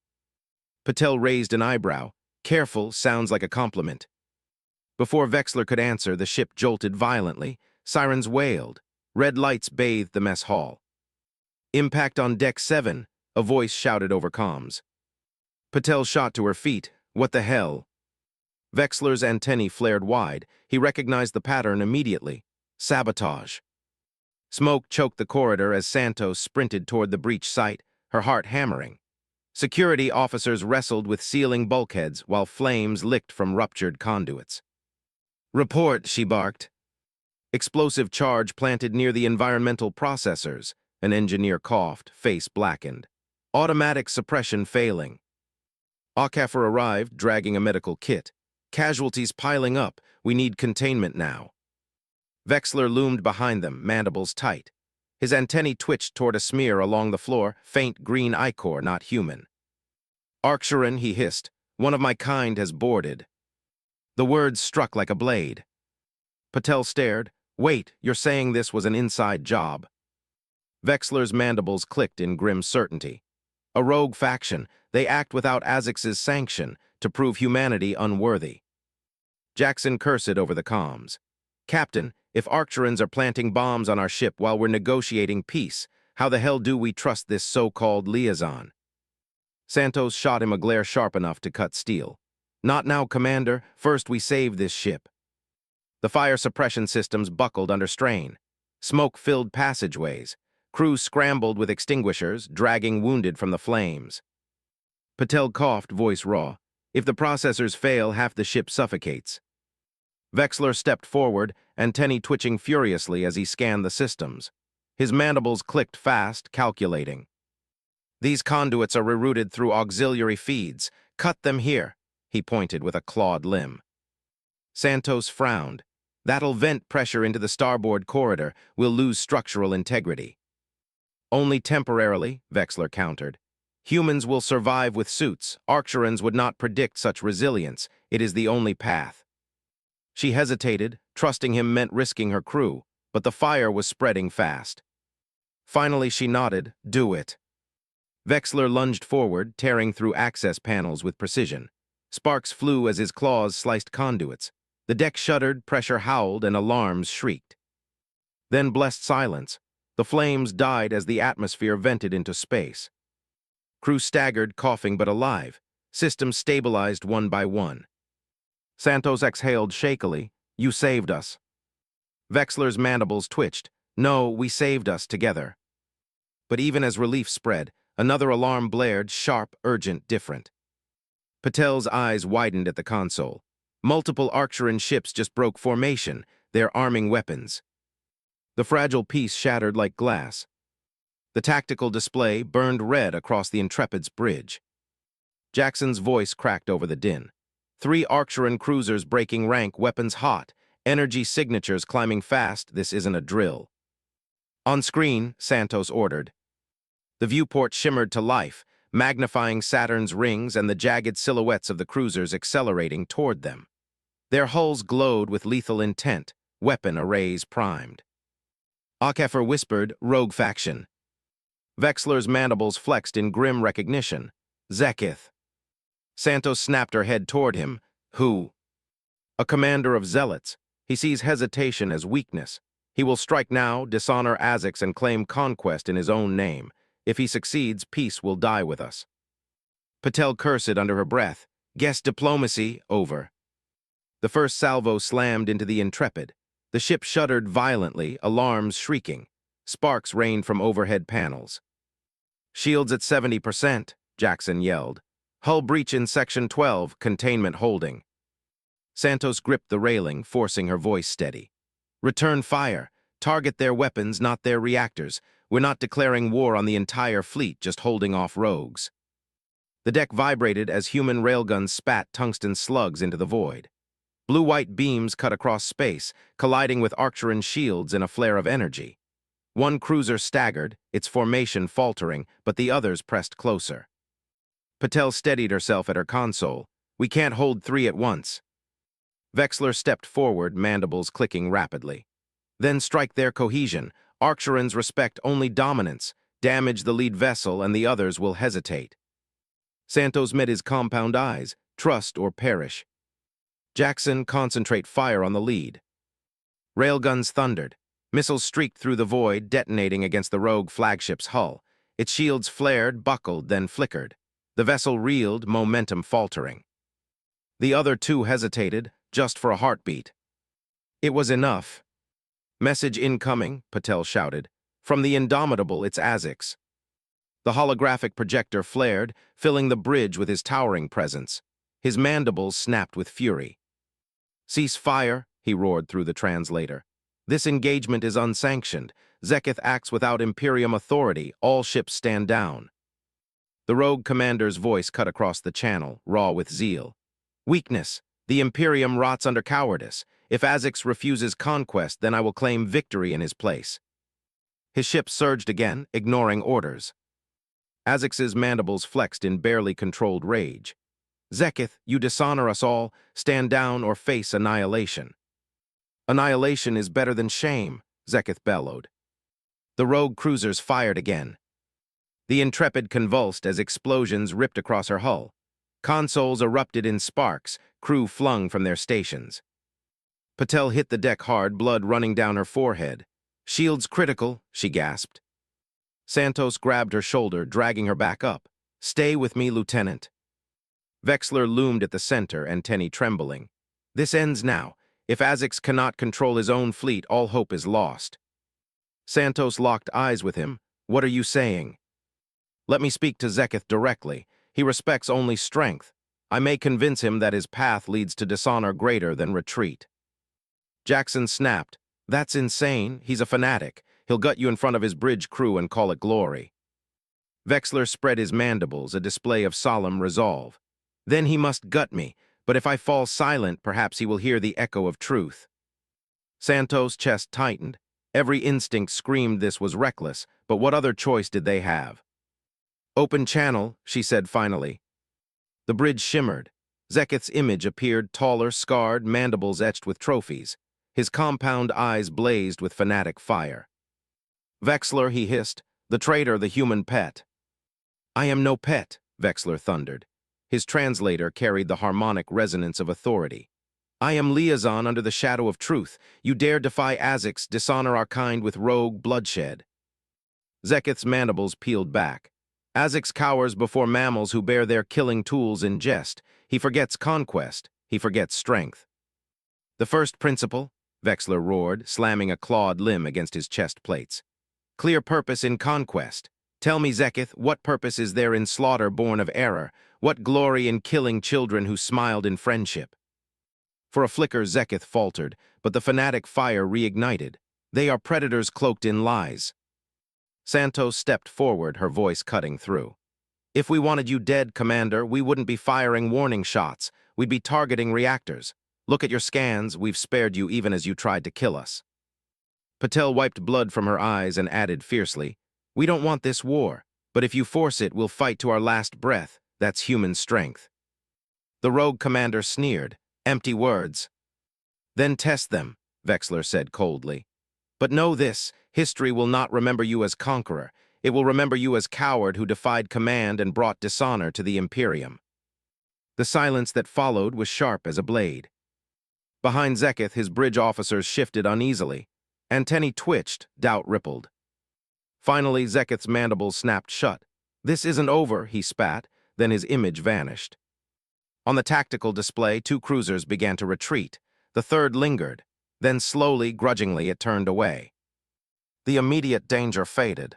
Patel raised an eyebrow. Careful sounds like a compliment. Before Vexler could answer, the ship jolted violently. Sirens wailed. Red lights bathed the mess hall. "Impact on Deck 7, a voice shouted over comms. Patel shot to her feet. What the hell? Vexler's antennae flared wide. He recognized the pattern immediately. Sabotage. Smoke choked the corridor as Santos sprinted toward the breach site, her heart hammering. Security officers wrestled with sealing bulkheads while flames licked from ruptured conduits. "Report," she barked. "Explosive charge planted near the environmental processors," an engineer coughed, face blackened. "Automatic suppression failing." Aukaffer arrived, dragging a medical kit. "Casualties piling up. We need containment now." Vexler loomed behind them, mandibles tight. His antennae twitched toward a smear along the floor, faint green ichor, not human. "Arcturan," he hissed. "One of my kind has boarded." The words struck like a blade. Patel stared. "Wait, you're saying this was an inside job?" Vexler's mandibles clicked in grim certainty. "A rogue faction. They act without Azix's sanction to prove humanity unworthy." Jackson cursed over the comms. "Captain, if Arcturans are planting bombs on our ship while we're negotiating peace, how the hell do we trust this so-called liaison?" Santos shot him a glare sharp enough to cut steel. "Not now, Commander. First we save this ship." The fire suppression systems buckled under strain. Smoke filled passageways. Crews scrambled with extinguishers, dragging wounded from the flames. Patel coughed, voice raw. "If the processors fail, half the ship suffocates." Vexler stepped forward, antennae twitching furiously as he scanned the systems. His mandibles clicked fast, calculating. "These conduits are rerouted through auxiliary feeds. Cut them here," he pointed with a clawed limb. Santos frowned. "That'll vent pressure into the starboard corridor. We'll lose structural integrity." "Only temporarily," Vexler countered. "Humans will survive with suits. Arcturans would not predict such resilience. It is the only path." She hesitated. Trusting him meant risking her crew, but the fire was spreading fast. Finally, she nodded. "Do it." Vexler lunged forward, tearing through access panels with precision. Sparks flew as his claws sliced conduits. The deck shuddered, pressure howled, and alarms shrieked. Then blessed silence. The flames died as the atmosphere vented into space. Crew staggered, coughing but alive. Systems stabilized one by one. Santos exhaled shakily. "You saved us." Vexler's mandibles twitched. "No, we saved us together." But even as relief spread, another alarm blared, sharp, urgent, different. Patel's eyes widened at the console. Multiple Arcturan ships just broke formation. They're arming weapons. The fragile piece shattered like glass. The tactical display burned red across the Intrepid's bridge. Jackson's voice cracked over the din. 3 Arcturan cruisers breaking rank, weapons hot, energy signatures climbing fast. This isn't a drill. "On screen," Santos ordered. The viewport shimmered to life, magnifying Saturn's rings and the jagged silhouettes of the cruisers accelerating toward them. Their hulls glowed with lethal intent, weapon arrays primed. Aukaffer whispered, "Rogue faction." Vexler's mandibles flexed in grim recognition. "Zekith." Santos snapped her head toward him. "Who?" "A commander of zealots. He sees hesitation as weakness. He will strike now, dishonor Azix, and claim conquest in his own name. If he succeeds, peace will die with us." Patel cursed under her breath. "Guess diplomacy over." The first salvo slammed into the Intrepid. The ship shuddered violently, alarms shrieking. Sparks rained from overhead panels. "Shields at 70%, Jackson yelled. "Hull breach in Section 12, containment holding." Santos gripped the railing, forcing her voice steady. "Return fire. Target their weapons, not their reactors. We're not declaring war on the entire fleet, just holding off rogues." The deck vibrated as human railguns spat tungsten slugs into the void. Blue-white beams cut across space, colliding with Arcturan shields in a flare of energy. One cruiser staggered, its formation faltering, but the others pressed closer. Patel steadied herself at her console. "We can't hold three at once." Vexler stepped forward, mandibles clicking rapidly. "Then strike their cohesion. Arcturans respect only dominance. Damage the lead vessel and the others will hesitate." Santos met his compound eyes. "Trust or perish." "Jackson, concentrate fire on the lead." Railguns thundered. Missiles streaked through the void, detonating against the rogue flagship's hull. Its shields flared, buckled, then flickered. The vessel reeled, momentum faltering. The other two hesitated, just for a heartbeat. It was enough. "Message incoming," Patel shouted. "From the Indomitable, it's Azix." The holographic projector flared, filling the bridge with his towering presence. His mandibles snapped with fury. "Cease fire," he roared through the translator. "This engagement is unsanctioned. Zeketh acts without Imperium authority. All ships stand down." The rogue commander's voice cut across the channel, raw with zeal. "Weakness. The Imperium rots under cowardice. If Azix refuses conquest, then I will claim victory in his place." His ship surged again, ignoring orders. Azix's mandibles flexed in barely controlled rage. "Zeketh, you dishonor us all. Stand down or face annihilation." "Annihilation is better than shame," Zeketh bellowed. The rogue cruisers fired again. The Intrepid convulsed as explosions ripped across her hull. Consoles erupted in sparks, crew flung from their stations. Patel hit the deck hard, blood running down her forehead. "Shields critical," she gasped. Santos grabbed her shoulder, dragging her back up. "Stay with me, Lieutenant." Vexler loomed at the center, antennae trembling. "This ends now. If Azix cannot control his own fleet, all hope is lost." Santos locked eyes with him. "What are you saying?" "Let me speak to Zeketh directly. He respects only strength. I may convince him that his path leads to dishonor greater than retreat." Jackson snapped. "That's insane. He's a fanatic. He'll gut you in front of his bridge crew and call it glory." Vexler spread his mandibles, a display of solemn resolve. "Then he must gut me, but if I fall silent, perhaps he will hear the echo of truth." Santos' chest tightened. Every instinct screamed this was reckless, but what other choice did they have? "Open channel," she said finally. The bridge shimmered. Zeketh's image appeared, taller, scarred, mandibles etched with trophies. His compound eyes blazed with fanatic fire. "Vexler," he hissed, "the traitor, the human pet." "I am no pet," Vexler thundered. His translator carried the harmonic resonance of authority. "I am liaison under the shadow of truth. You dare defy Azix, dishonor our kind with rogue bloodshed." Zeketh's mandibles peeled back. "Azix cowers before mammals who bear their killing tools in jest. He forgets conquest. He forgets strength." "The first principle," Vexler roared, slamming a clawed limb against his chest plates. "Clear purpose in conquest. Tell me, Zeketh, what purpose is there in slaughter born of error? What glory in killing children who smiled in friendship?" For a flicker, Zeketh faltered, but the fanatic fire reignited. "They are predators cloaked in lies." Santos stepped forward, her voice cutting through. "If we wanted you dead, Commander, we wouldn't be firing warning shots. We'd be targeting reactors. Look at your scans. We've spared you even as you tried to kill us." Patel wiped blood from her eyes and added fiercely, "We don't want this war, but if you force it, we'll fight to our last breath. That's human strength." The rogue commander sneered. "Empty words." "Then test them," Vexler said coldly. "But know this, history will not remember you as conqueror. It will remember you as coward who defied command and brought dishonor to the Imperium." The silence that followed was sharp as a blade. Behind Zeketh, his bridge officers shifted uneasily. Antennae twitched, doubt rippled. Finally, Zeketh's mandibles snapped shut. "This isn't over," he spat, then his image vanished. On the tactical display, two cruisers began to retreat. The third lingered. Then slowly, grudgingly, it turned away. The immediate danger faded.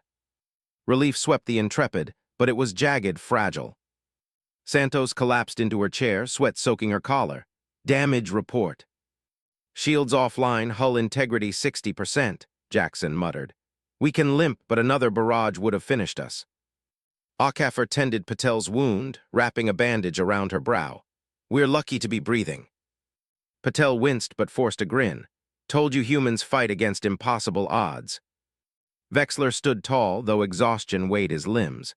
Relief swept the Intrepid, but it was jagged, fragile. Santos collapsed into her chair, sweat soaking her collar. Damage report. Shields offline, hull integrity 60%, Jackson muttered. We can limp, but another barrage would have finished us. Akaffer tended Patel's wound, wrapping a bandage around her brow. We're lucky to be breathing. Patel winced but forced a grin. Told you humans fight against impossible odds. Vexler stood tall, though exhaustion weighed his limbs.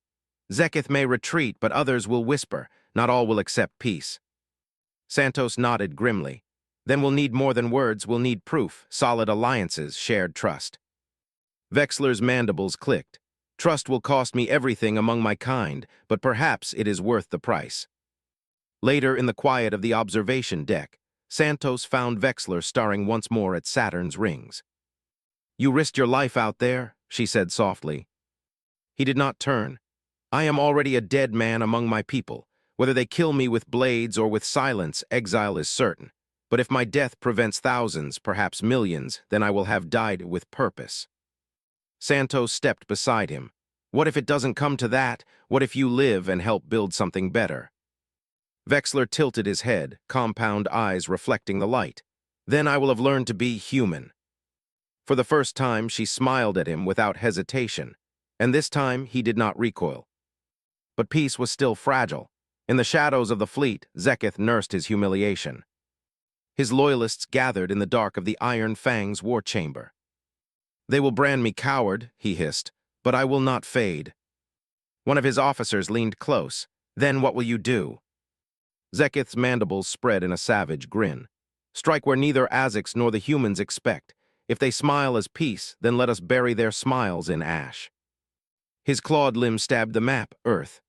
Zeketh may retreat, but others will whisper. Not all will accept peace. Santos nodded grimly. Then we'll need more than words, we'll need proof, solid alliances, shared trust. Vexler's mandibles clicked. Trust will cost me everything among my kind, but perhaps it is worth the price. Later, in the quiet of the observation deck, Santos found Vexler staring once more at Saturn's rings. You risked your life out there, she said softly. He did not turn. I am already a dead man among my people. Whether they kill me with blades or with silence, exile is certain. But if my death prevents thousands, perhaps millions, then I will have died with purpose. Santos stepped beside him. What if it doesn't come to that? What if you live and help build something better? Vexler tilted his head, compound eyes reflecting the light. Then I will have learned to be human. For the first time, she smiled at him without hesitation, and this time he did not recoil. But peace was still fragile. In the shadows of the fleet, Zeketh nursed his humiliation. His loyalists gathered in the dark of the Iron Fang's war chamber. They will brand me coward, he hissed, but I will not fade. One of his officers leaned close. Then what will you do? Zeketh's mandibles spread in a savage grin. Strike where neither Azix nor the humans expect. If they smile as peace, then let us bury their smiles in ash. His clawed limb stabbed the map, Earth.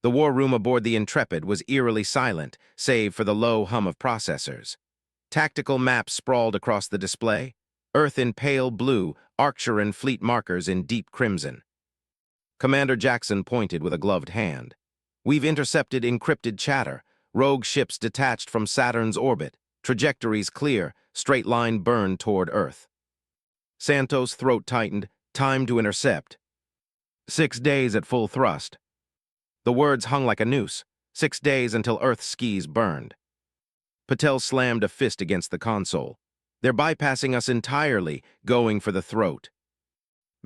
The war room aboard the Intrepid was eerily silent, save for the low hum of processors. Tactical maps sprawled across the display, Earth in pale blue, Arcturan fleet markers in deep crimson. Commander Jackson pointed with a gloved hand. We've intercepted encrypted chatter, rogue ships detached from Saturn's orbit, trajectories clear, straight line burned toward Earth. Santos' throat tightened, time to intercept. 6 days at full thrust. The words hung like a noose. 6 days until Earth's skis burned. Patel slammed a fist against the console. They're bypassing us entirely, going for the throat.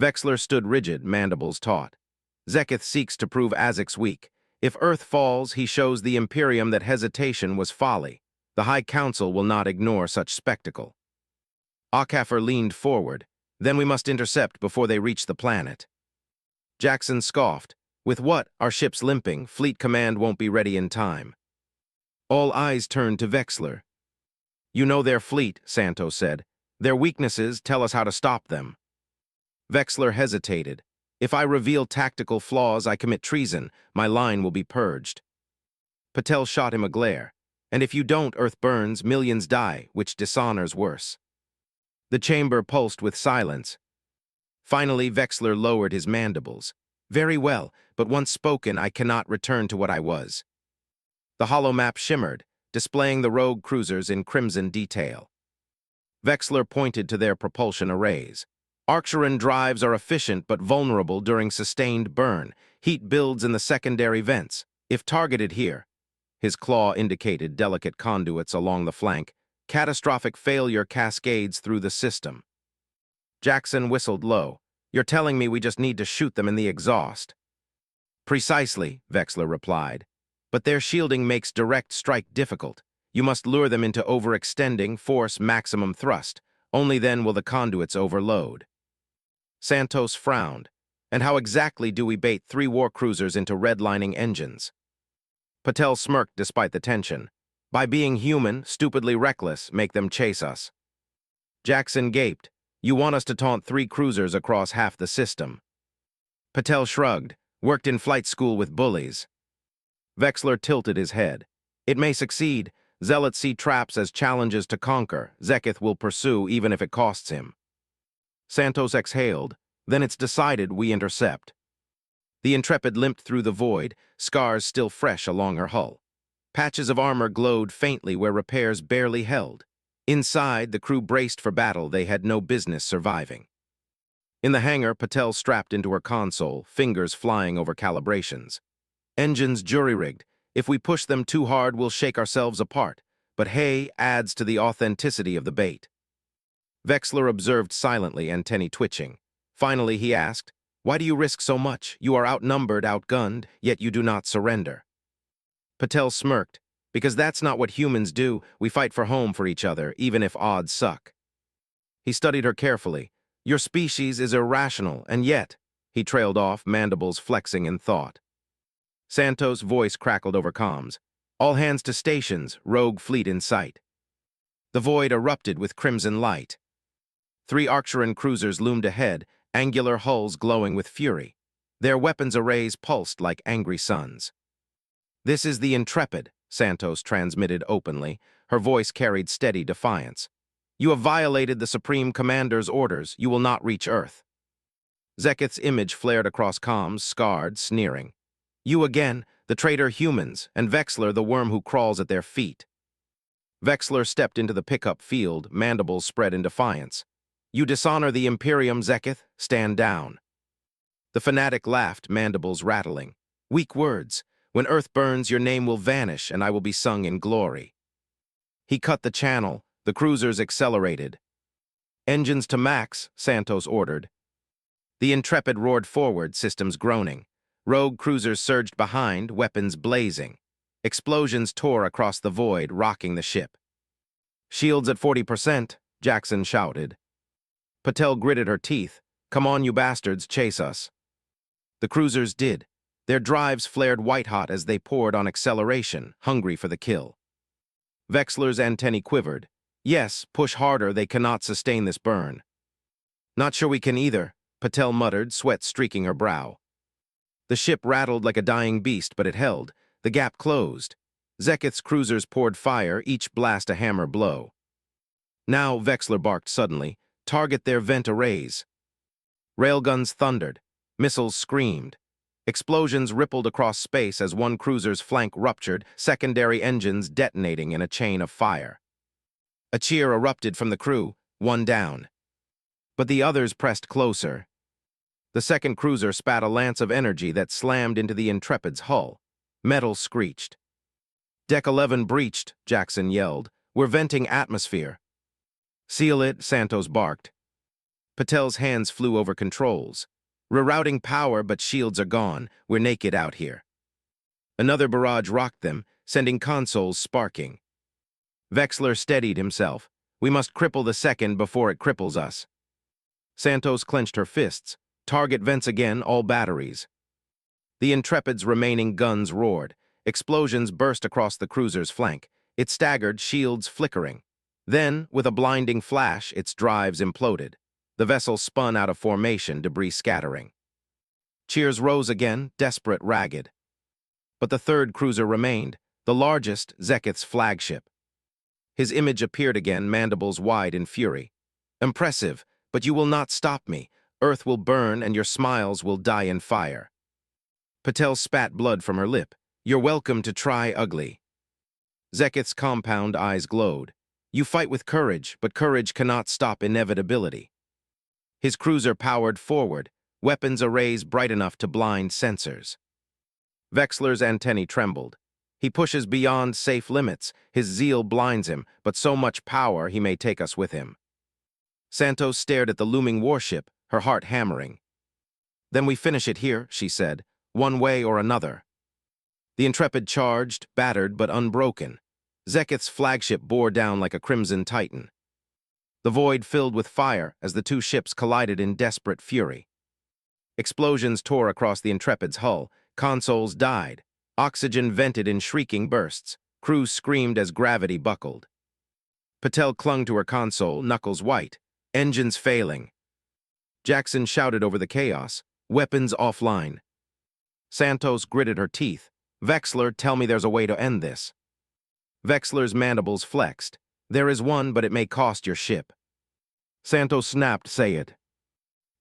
Vexler stood rigid, mandibles taut. Zeketh seeks to prove Azix weak. If Earth falls, he shows the Imperium that hesitation was folly. The High Council will not ignore such spectacle. Akaffer leaned forward. Then we must intercept before they reach the planet. Jackson scoffed. With what, our ships limping, Fleet Command won't be ready in time. All eyes turned to Vexler. You know their fleet, Santos said. Their weaknesses, tell us how to stop them. Vexler hesitated. If I reveal tactical flaws, I commit treason. My line will be purged. Patel shot him a glare. And if you don't, Earth burns, millions die, which dishonors worse. The chamber pulsed with silence. Finally, Vexler lowered his mandibles. Very well, but once spoken, I cannot return to what I was. The holomap shimmered, displaying the rogue cruisers in crimson detail. Vexler pointed to their propulsion arrays. Arcturan drives are efficient but vulnerable during sustained burn. Heat builds in the secondary vents. If targeted here, his claw indicated delicate conduits along the flank, catastrophic failure cascades through the system. Jackson whistled low. You're telling me we just need to shoot them in the exhaust. Precisely, Vexler replied. But their shielding makes direct strike difficult. You must lure them into overextending, force maximum thrust. Only then will the conduits overload. Santos frowned. And how exactly do we bait 3 war cruisers into redlining engines? Patel smirked despite the tension. By being human, stupidly reckless, make them chase us. Jackson gaped. You want us to taunt 3 cruisers across half the system. Patel shrugged. Worked in flight school with bullies. Vexler tilted his head. It may succeed. Zealots see traps as challenges to conquer. Zeketh will pursue even if it costs him. Santos exhaled. Then it's decided we intercept. The Intrepid limped through the void, scars still fresh along her hull. Patches of armor glowed faintly where repairs barely held. Inside, the crew braced for battle they had no business surviving. In the hangar, Patel strapped into her console, fingers flying over calibrations. Engines jury-rigged. If we push them too hard, we'll shake ourselves apart. But hay adds to the authenticity of the bait. Vexler observed silently, antennae twitching. Finally, he asked, "Why do you risk so much? You are outnumbered, outgunned, yet you do not surrender." Patel smirked. "Because that's not what humans do. We fight for home for each other, even if odds suck." He studied her carefully. "Your species is irrational, and yet—" He trailed off, mandibles flexing in thought. Santos' voice crackled over comms. "All hands to stations, rogue fleet in sight." The void erupted with crimson light. 3 Arcturan cruisers loomed ahead, angular hulls glowing with fury. Their weapons arrays pulsed like angry suns. "This is the Intrepid," Santos transmitted openly. Her voice carried steady defiance. "You have violated the Supreme Commander's orders. You will not reach Earth." Zeketh's image flared across comms, scarred, sneering. "You again, the traitor humans, and Vexler, the worm who crawls at their feet." Vexler stepped into the pickup field, mandibles spread in defiance. "You dishonor the Imperium, Zeketh. Stand down." The fanatic laughed, mandibles rattling. "Weak words. When Earth burns, your name will vanish, and I will be sung in glory." He cut the channel. The cruisers accelerated. "Engines to max," Santos ordered. The Intrepid roared forward, systems groaning. Rogue cruisers surged behind, weapons blazing. Explosions tore across the void, rocking the ship. "Shields at 40%, Jackson shouted. Patel gritted her teeth. "Come on, you bastards, chase us." The cruisers did. Their drives flared white-hot as they poured on acceleration, hungry for the kill. Vexler's antennae quivered. "Yes, push harder, they cannot sustain this burn." "Not sure we can either," Patel muttered, sweat streaking her brow. The ship rattled like a dying beast, but it held. The gap closed. Zeketh's cruisers poured fire, each blast a hammer blow. "Now," Vexler barked suddenly, "target their vent arrays." Railguns thundered. Missiles screamed. Explosions rippled across space as one cruiser's flank ruptured, secondary engines detonating in a chain of fire. A cheer erupted from the crew, one down. But the others pressed closer. The second cruiser spat a lance of energy that slammed into the Intrepid's hull. Metal screeched. "Deck 11 breached," Jackson yelled. "We're venting atmosphere." "Seal it," Santos barked. Patel's hands flew over controls. "Rerouting power, but shields are gone. We're naked out here." Another barrage rocked them, sending consoles sparking. Vexler steadied himself. "We must cripple the second before it cripples us." Santos clenched her fists. "Target vents again, all batteries." The Intrepid's remaining guns roared. Explosions burst across the cruiser's flank. It staggered, shields flickering. Then, with a blinding flash, its drives imploded. The vessel spun out of formation, debris scattering. Cheers rose again, desperate, ragged. But the third cruiser remained, the largest, Zeketh's flagship. His image appeared again, mandibles wide in fury. "Impressive, but you will not stop me. Earth will burn, and your smiles will die in fire." Patel spat blood from her lip. "You're welcome to try ugly." Zeketh's compound eyes glowed. "You fight with courage, but courage cannot stop inevitability." His cruiser powered forward, weapons arrays bright enough to blind sensors. Vexler's antennae trembled. "He pushes beyond safe limits. His zeal blinds him, but so much power he may take us with him." Santos stared at the looming warship, her heart hammering. "Then we finish it here," she said, "one way or another." The Intrepid charged, battered but unbroken. Zeketh's flagship bore down like a crimson titan. The void filled with fire as the two ships collided in desperate fury. Explosions tore across the Intrepid's hull. Consoles died. Oxygen vented in shrieking bursts. Crews screamed as gravity buckled. Patel clung to her console, knuckles white. Engines failing. Jackson shouted over the chaos. "Weapons offline." Santos gritted her teeth. "Vexler, tell me there's a way to end this." Vexler's mandibles flexed. "There is one, but it may cost your ship." Santos snapped, "Say it."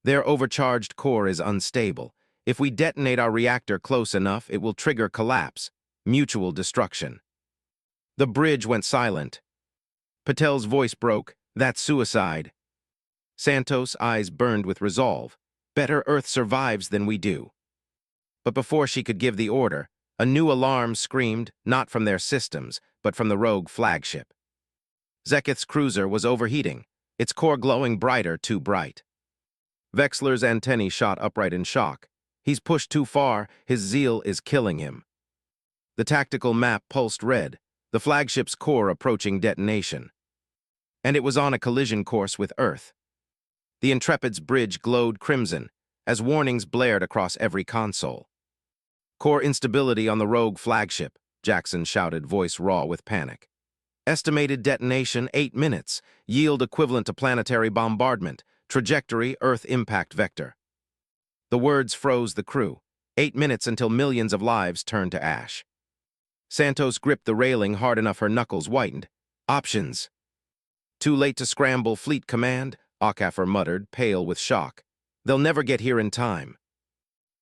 "Their overcharged core is unstable. If we detonate our reactor close enough, it will trigger collapse, mutual destruction." The bridge went silent. Patel's voice broke. That's suicide. Santos' eyes burned with resolve. Better Earth survives than we do. But before she could give the order, a new alarm screamed, not from their systems, but from the rogue flagship. Zeketh's cruiser was overheating, its core glowing brighter, too bright. Vexler's antennae shot upright in shock. He's pushed too far, his zeal is killing him. The tactical map pulsed red, the flagship's core approaching detonation. And it was on a collision course with Earth. The Intrepid's bridge glowed crimson, as warnings blared across every console. Core instability on the rogue flagship, Jackson shouted, voice raw with panic. Estimated detonation 8 minutes, yield equivalent to planetary bombardment, trajectory Earth impact vector. The words froze the crew. 8 minutes until millions of lives turned to ash. Santos gripped the railing hard enough her knuckles whitened. Options. Too late to scramble fleet command, Okafor muttered, pale with shock. They'll never get here in time.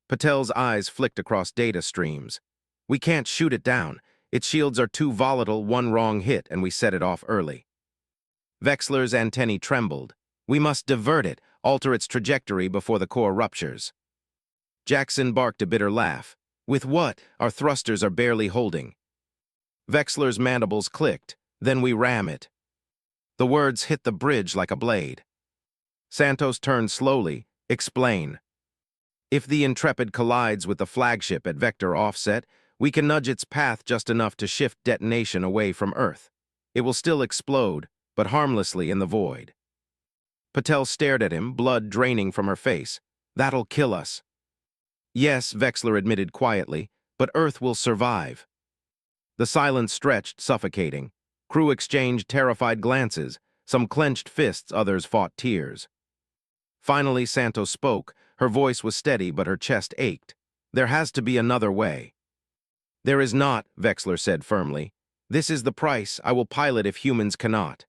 Patel's eyes flicked across data streams. We can't shoot it down. Its shields are too volatile, one wrong hit, and we set it off early. Vexler's antennae trembled. We must divert it, alter its trajectory before the core ruptures. Jackson barked a bitter laugh. With what? Our thrusters are barely holding. Vexler's mandibles clicked. Then we ram it. The words hit the bridge like a blade. Santos turned slowly. Explain. If the Intrepid collides with the flagship at vector offset, we can nudge its path just enough to shift detonation away from Earth. It will still explode, but harmlessly in the void. Patel stared at him, blood draining from her face. That'll kill us. Yes, Vexler admitted quietly, but Earth will survive. The silence stretched, suffocating. Crew exchanged terrified glances, some clenched fists, others fought tears. Finally, Santos spoke. Her voice was steady, but her chest ached. There has to be another way. There is not, Vexler said firmly. This is the price. I will pilot if humans cannot.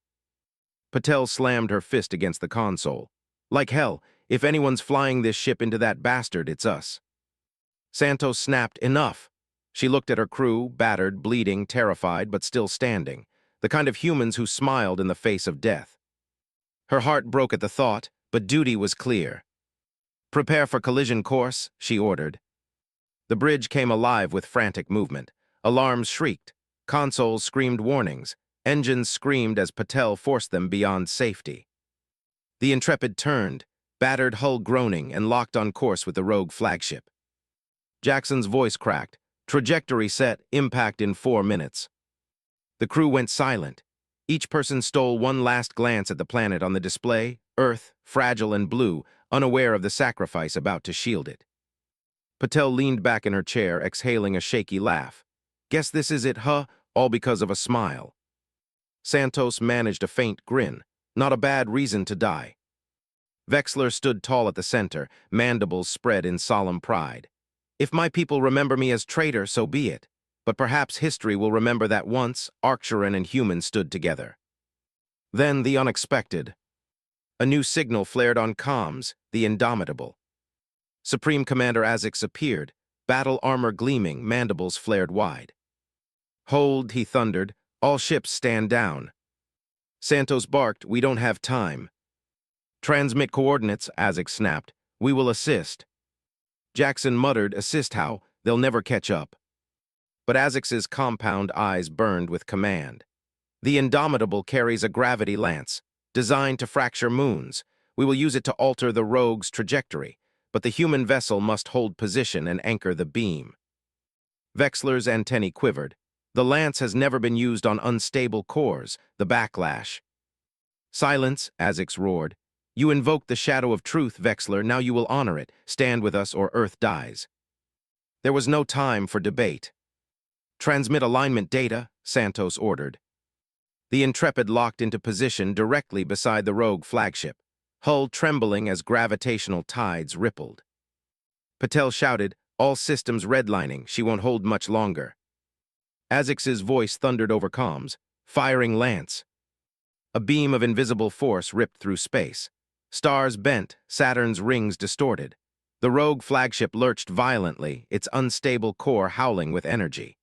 Patel slammed her fist against the console. Like hell, if anyone's flying this ship into that bastard, it's us. Santos snapped, enough. She looked at her crew, battered, bleeding, terrified, but still standing. The kind of humans who smiled in the face of death. Her heart broke at the thought, but duty was clear. Prepare for collision course, she ordered. The bridge came alive with frantic movement. Alarms shrieked. Consoles screamed warnings. Engines screamed as Patel forced them beyond safety. The Intrepid turned, battered hull groaning, and locked on course with the rogue flagship. Jackson's voice cracked. Trajectory set, impact in 4 minutes. The crew went silent. Each person stole one last glance at the planet on the display, Earth, fragile and blue, unaware of the sacrifice about to shield it. Patel leaned back in her chair, exhaling a shaky laugh. Guess this is it, huh? All because of a smile. Santos managed a faint grin. Not a bad reason to die. Vexler stood tall at the center, mandibles spread in solemn pride. If my people remember me as traitor, so be it. But perhaps history will remember that once Arcturan and humans stood together. Then the unexpected. A new signal flared on comms, the Indomitable. Supreme Commander Azix appeared, battle armor gleaming, mandibles flared wide. Hold, he thundered. All ships stand down. Santos barked, we don't have time. Transmit coordinates, Azix snapped. We will assist. Jackson muttered, assist how? They'll never catch up. But Azix's compound eyes burned with command. The Indomitable carries a gravity lance, designed to fracture moons. We will use it to alter the rogue's trajectory, but the human vessel must hold position and anchor the beam. Vexler's antennae quivered. The lance has never been used on unstable cores, the backlash. Silence, Azix roared. You invoked the shadow of truth, Vexler, now you will honor it. Stand with us or Earth dies. There was no time for debate. Transmit alignment data, Santos ordered. The Intrepid locked into position directly beside the rogue flagship, hull trembling as gravitational tides rippled. Patel shouted, all systems redlining, she won't hold much longer. Azix's voice thundered over comms, firing lance. A beam of invisible force ripped through space. Stars bent, Saturn's rings distorted. The rogue flagship lurched violently, its unstable core howling with energy.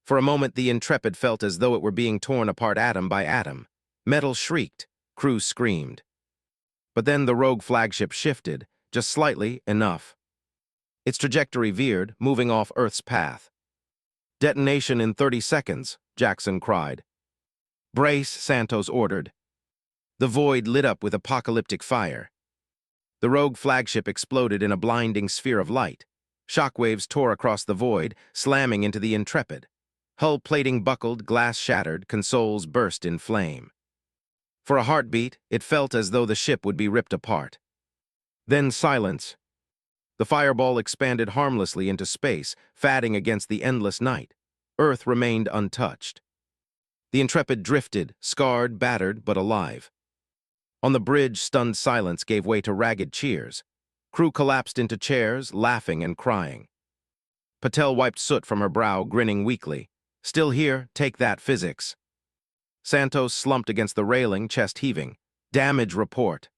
For a moment, the Intrepid felt as though it were being torn apart atom by atom. Metal shrieked, crew screamed. But then the rogue flagship shifted, just slightly enough. Its trajectory veered, moving off Earth's path. "Detonation in 30 seconds, Jackson cried. "Brace," Santos ordered. The void lit up with apocalyptic fire. The rogue flagship exploded in a blinding sphere of light. Shockwaves tore across the void, slamming into the Intrepid. Hull plating buckled, glass shattered, consoles burst in flame. For a heartbeat, it felt as though the ship would be ripped apart. Then silence. The fireball expanded harmlessly into space, fatting against the endless night. Earth remained untouched. The Intrepid drifted, scarred, battered, but alive. On the bridge, stunned silence gave way to ragged cheers. Crew collapsed into chairs, laughing and crying. Patel wiped soot from her brow, grinning weakly. "Still here, take that, physics." Santos slumped against the railing, chest heaving. "Damage report."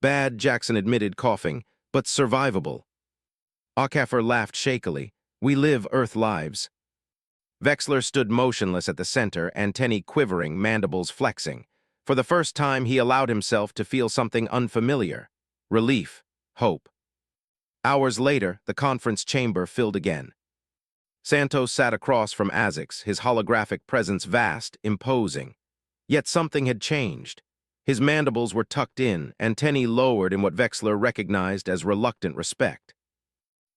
"Bad," Jackson admitted, coughing, "but survivable." Okafor laughed shakily. "We live Earth lives." Vexler stood motionless at the center, antennae quivering, mandibles flexing. For the first time, he allowed himself to feel something unfamiliar. Relief. Hope. Hours later, the conference chamber filled again. Santos sat across from Azix, his holographic presence vast, imposing. Yet something had changed. His mandibles were tucked in, antennae lowered in what Vexler recognized as reluctant respect.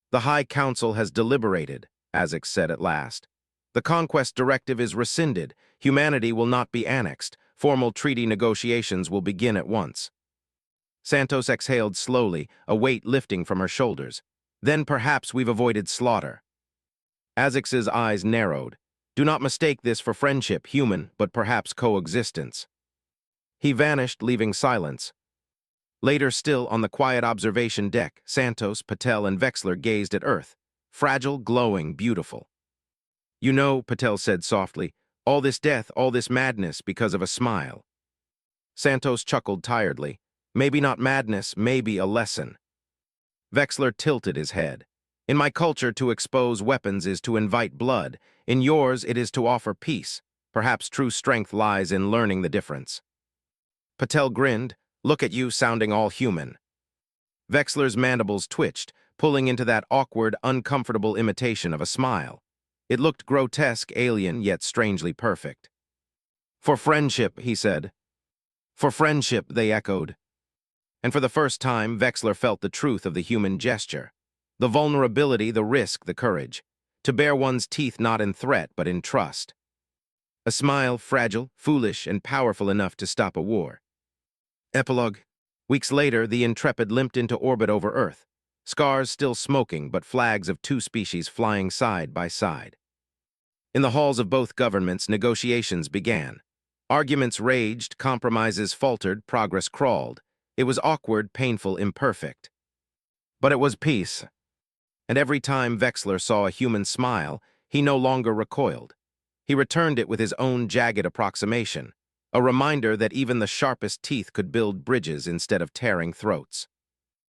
"The High Council has deliberated," Azix said at last. "The conquest directive is rescinded. Humanity will not be annexed. Formal treaty negotiations will begin at once." Santos exhaled slowly, a weight lifting from her shoulders. "Then perhaps we've avoided slaughter." Azix's eyes narrowed. "Do not mistake this for friendship, human, but perhaps coexistence." He vanished, leaving silence. Later still, on the quiet observation deck, Santos, Patel, and Vexler gazed at Earth. Fragile, glowing, beautiful. "You know," Patel said softly, "all this death, all this madness because of a smile." Santos chuckled tiredly. "Maybe not madness, maybe a lesson." Vexler tilted his head. "In my culture, to expose weapons is to invite blood. In yours, it is to offer peace. Perhaps true strength lies in learning the difference." Patel grinned. "Look at you, sounding all human." Vexler's mandibles twitched, pulling into that awkward, uncomfortable imitation of a smile. It looked grotesque, alien, yet strangely perfect. "For friendship," he said. "For friendship," they echoed. And for the first time, Vexler felt the truth of the human gesture. The vulnerability, the risk, the courage. To bare one's teeth not in threat, but in trust. A smile, fragile, foolish, and powerful enough to stop a war. Epilogue. Weeks later, the Intrepid limped into orbit over Earth. Scars still smoking, but flags of two species flying side by side. In the halls of both governments, negotiations began. Arguments raged, compromises faltered, progress crawled. It was awkward, painful, imperfect. But it was peace. And every time Vexler saw a human smile, he no longer recoiled. He returned it with his own jagged approximation, a reminder that even the sharpest teeth could build bridges instead of tearing throats.